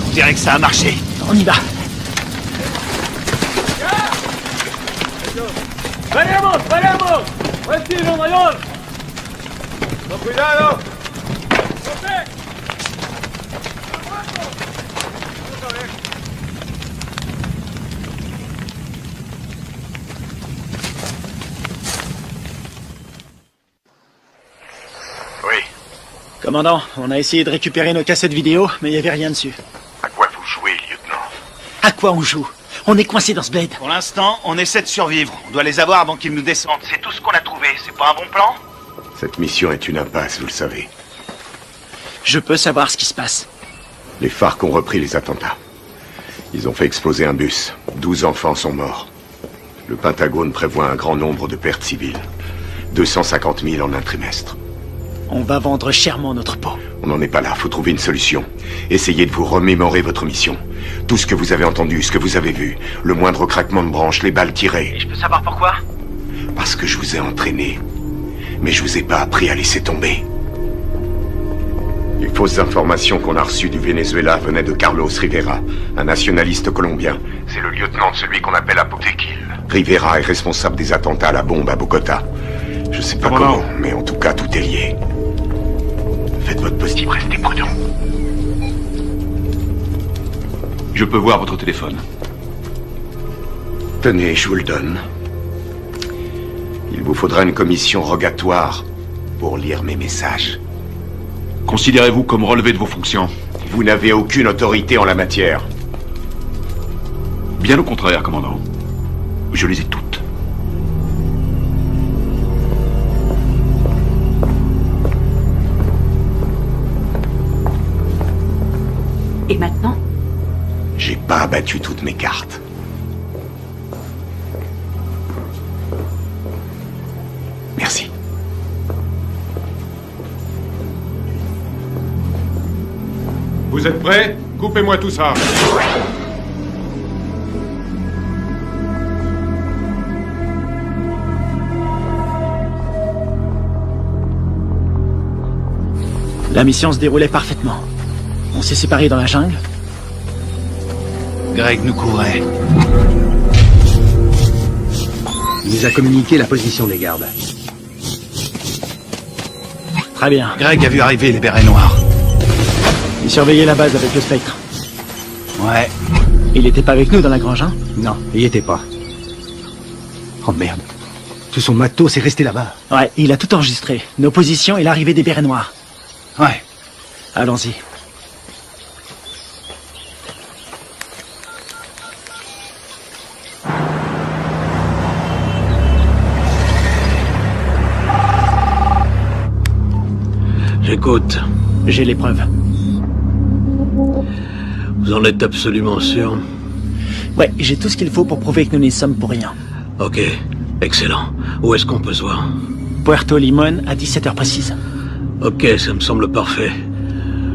On dirait que ça a marché.
On y va.
¡Venemos, venemos! ¡Buen tiro, mayor! ¡Con cuidado!
Oui.
Commandant, on a essayé de récupérer nos cassettes vidéo, mais il n'y avait rien dessus.
À quoi vous jouez, lieutenant?
À quoi on joue? On est coincé dans ce bled.
Pour l'instant, on essaie de survivre. On doit les avoir avant qu'ils nous descendent. C'est tout ce qu'on a
retrouver. C'est pas un bon plan?
Cette mission est une impasse, vous le savez.
Je peux savoir ce qui se passe.
Les FARC ont repris les attentats. Ils ont fait exploser un bus. 12 enfants sont morts. Le Pentagone prévoit un grand nombre de pertes civiles. 250 000 en un trimestre.
On va vendre chèrement notre peau.
On n'en est pas là, faut trouver une solution. Essayez de vous remémorer votre mission. Tout ce que vous avez entendu, ce que vous avez vu, le moindre craquement de branche, les balles tirées.
Et je peux savoir pourquoi?
Parce que je vous ai entraîné. Mais je vous ai pas appris à laisser tomber. Les fausses informations qu'on a reçues du Venezuela venaient de Carlos Rivera, un nationaliste colombien. C'est le lieutenant de celui qu'on appelle Apotequil. Rivera est responsable des attentats à la bombe à Bogota. Je sais pas comment, mais en tout cas, tout est lié. Faites votre possible, restez prudent.
Je peux voir votre téléphone.
Tenez, je vous le donne. Il vous faudra une commission rogatoire pour lire mes messages.
Considérez-vous comme relevé de vos fonctions?
Vous n'avez aucune autorité en la matière.
Bien au contraire, commandant. Je les ai toutes.
Et maintenant?
J'ai pas abattu toutes mes cartes. Merci.
Vous êtes prêts? Coupez-moi tout ça.
La mission se déroulait parfaitement. On s'est séparés dans la jungle.
Greg nous couvrait.
Il nous a communiqué la position des gardes.
Très bien.
Greg a vu arriver les bérets noirs.
Il surveillait la base avec le spectre.
Ouais.
Il était pas avec nous dans la grange, hein?
Non, il y était pas. Oh merde. Tout son matos est resté là-bas.
Ouais, il a tout enregistré. Nos positions et l'arrivée des bérets noirs.
Ouais.
Allons-y.
J'écoute.
J'ai les preuves.
Vous en êtes absolument sûr?
Ouais, j'ai tout ce qu'il faut pour prouver que nous n'y sommes pour rien.
Ok, excellent. Où est-ce qu'on peut se voir?
Puerto Limón à 17h précise.
Ok, ça me semble parfait.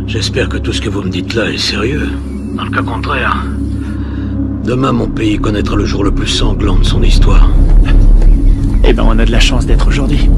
J'espère que tout ce que vous me dites là est sérieux. Dans le cas contraire, demain mon pays connaîtra le jour le plus sanglant de son histoire.
Eh ben, on a de la chance d'être aujourd'hui.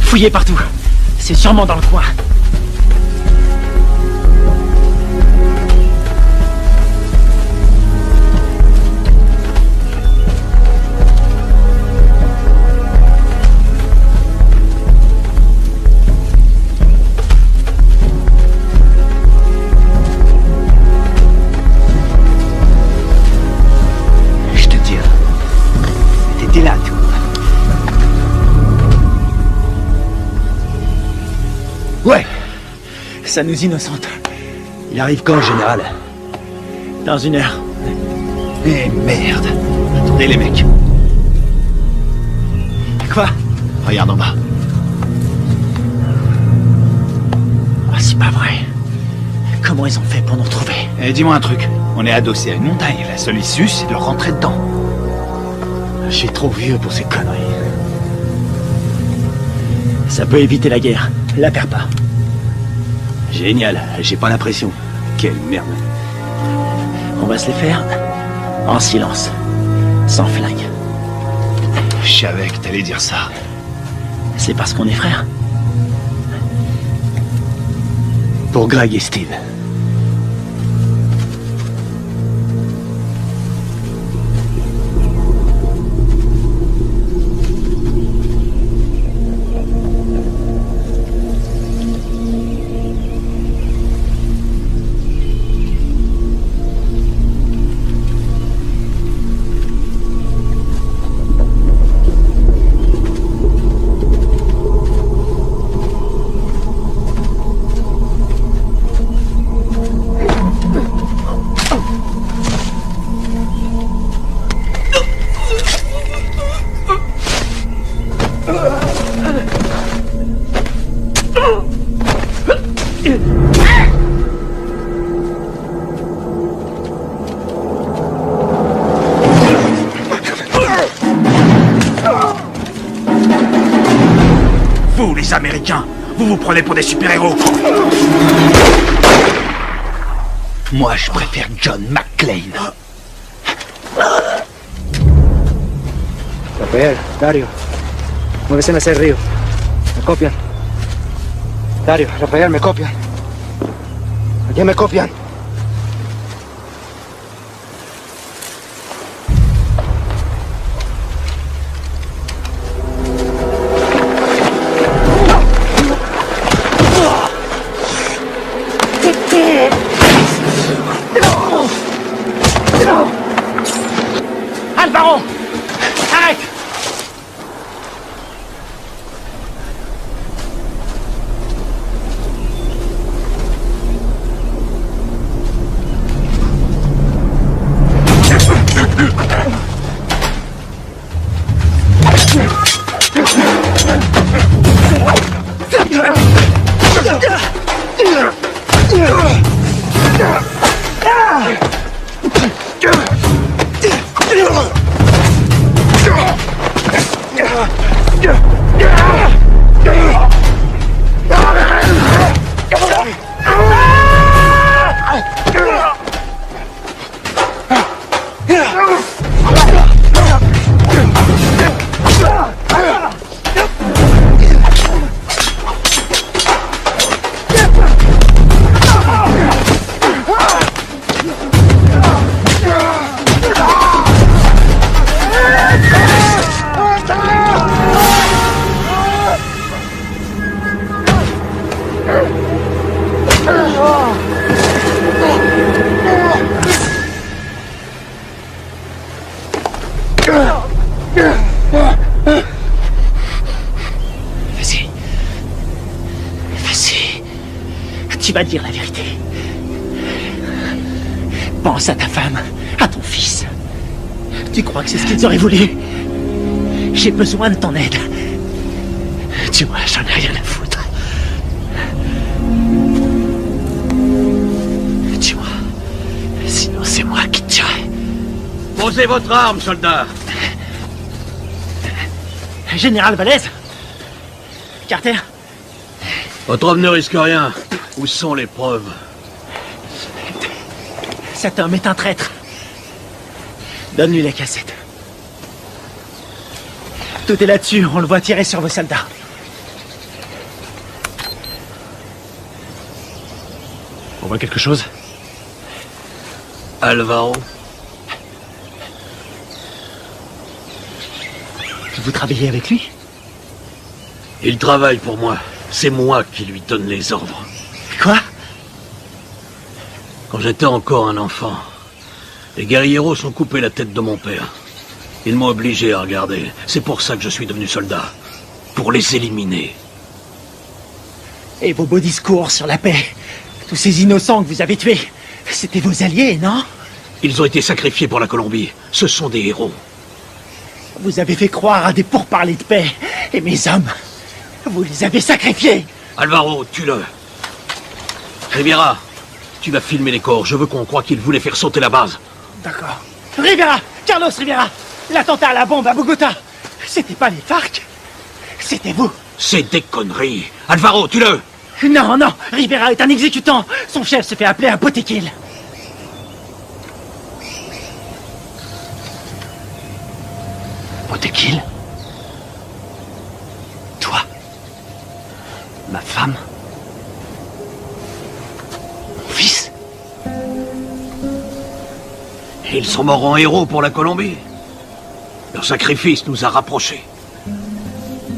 Fouillez partout. C'est sûrement dans le coin.
Je te dis, t'étais là, toi. Ouais.
Ça nous innocente.
Il arrive quand, général?
Dans 1 heure.
Eh merde. Attendez les mecs.
Quoi?
Regarde en bas.
Ah, c'est pas vrai. Comment ils ont fait pour nous retrouver?
Eh, dis-moi un truc. On est adossé à une montagne. La seule issue, c'est de rentrer dedans.
Je suis trop vieux pour ces conneries.
Ça peut éviter la guerre. La perds pas.
Génial, j'ai pas l'impression. Quelle merde.
On va se les faire en silence. Sans flingue.
Je savais que t'allais dire ça.
C'est parce qu'on est frères.
Pour Greg et Steve.
nous, les Américains. Vous vous prenez pour des super-héros. Moi, je préfère John McClane.
Rafael, Dario, muévese en ese río. Me copian. Dario, Rafael, me copian. Aquí me copian.
Alvaro! Arrête! Tu vas dire la vérité. Pense à ta femme, à ton fils. Tu crois que c'est ce qu'ils auraient voulu? J'ai besoin de ton aide. Tu vois, j'en ai rien à foutre. Tu vois, sinon c'est moi qui te tuerai.
Posez votre arme, soldat.
Général Valez? Carter?
Votre homme ne risque rien. Où sont les preuves?
Cet homme est un traître. Donne-lui la cassette. Tout est là-dessus, on le voit tirer sur vos soldats. On voit quelque chose?
Alvaro.
Vous travaillez avec lui?
Il travaille pour moi. C'est moi qui lui donne les ordres.
Quoi?
Quand j'étais encore un enfant, les guerrieros ont coupé la tête de mon père. Ils m'ont obligé à regarder. C'est pour ça que je suis devenu soldat. Pour les éliminer.
Et vos beaux discours sur la paix? Tous ces innocents que vous avez tués, c'était vos alliés, non?
Ils ont été sacrifiés pour la Colombie. Ce sont des héros.
Vous avez fait croire à des pourparlers de paix. Et mes hommes, vous les avez sacrifiés.
Alvaro, tue-le. Riviera, tu vas filmer les corps. Je veux qu'on croie qu'ils voulaient faire sauter la base.
D'accord. Rivera! Carlos Rivera! L'attentat à la bombe à Bogota! C'était pas les FARC? C'était vous!
C'est des conneries! Alvaro, tue-le!
Non, non! Rivera est un exécutant! Son chef se fait appeler un Botequil! Botequil? Toi? Ma femme? Mon fils?
Ils sont morts en héros pour la Colombie. Leur sacrifice nous a rapprochés.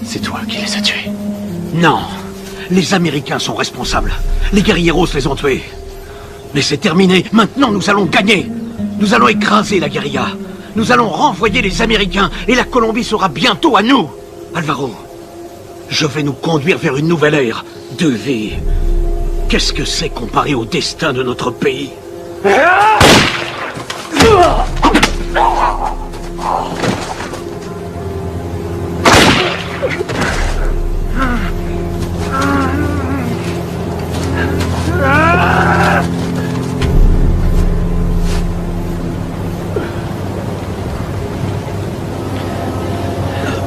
C'est toi qui les as tués?
Non. Les Américains sont responsables. Les guerrilleros les ont tués. Mais c'est terminé. Maintenant, nous allons gagner. Nous allons écraser la guérilla. Nous allons renvoyer les Américains et la Colombie sera bientôt à nous. Alvaro, je vais nous conduire vers une nouvelle ère de vie. Qu'est-ce que c'est comparé au destin de notre pays?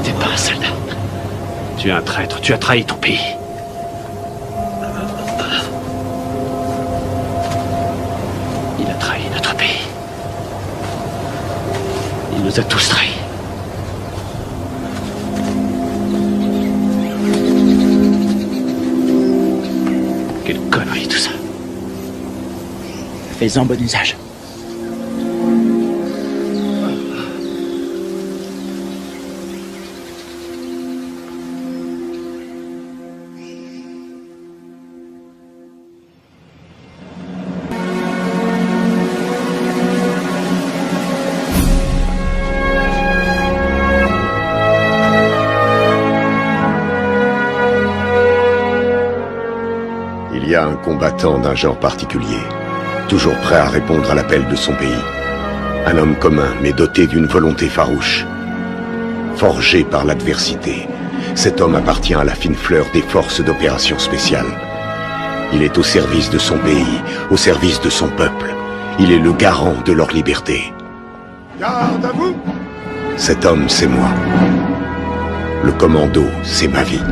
T'es pas un soldat.
Tu es un traître, tu as trahi ton pays. Il a trahi notre pays. Il nous a tous trahis. Quelle connerie tout ça.
Fais-en bon usage.
Il y a un combattant d'un genre particulier, toujours prêt à répondre à l'appel de son pays. Un homme commun, mais doté d'une volonté farouche. Forgé par l'adversité, cet homme appartient à la fine fleur des forces d'opération spéciales. Il est au service de son pays, au service de son peuple. Il est le garant de leur liberté.
Garde à vous!
Cet homme, c'est moi. Le commando, c'est ma vie.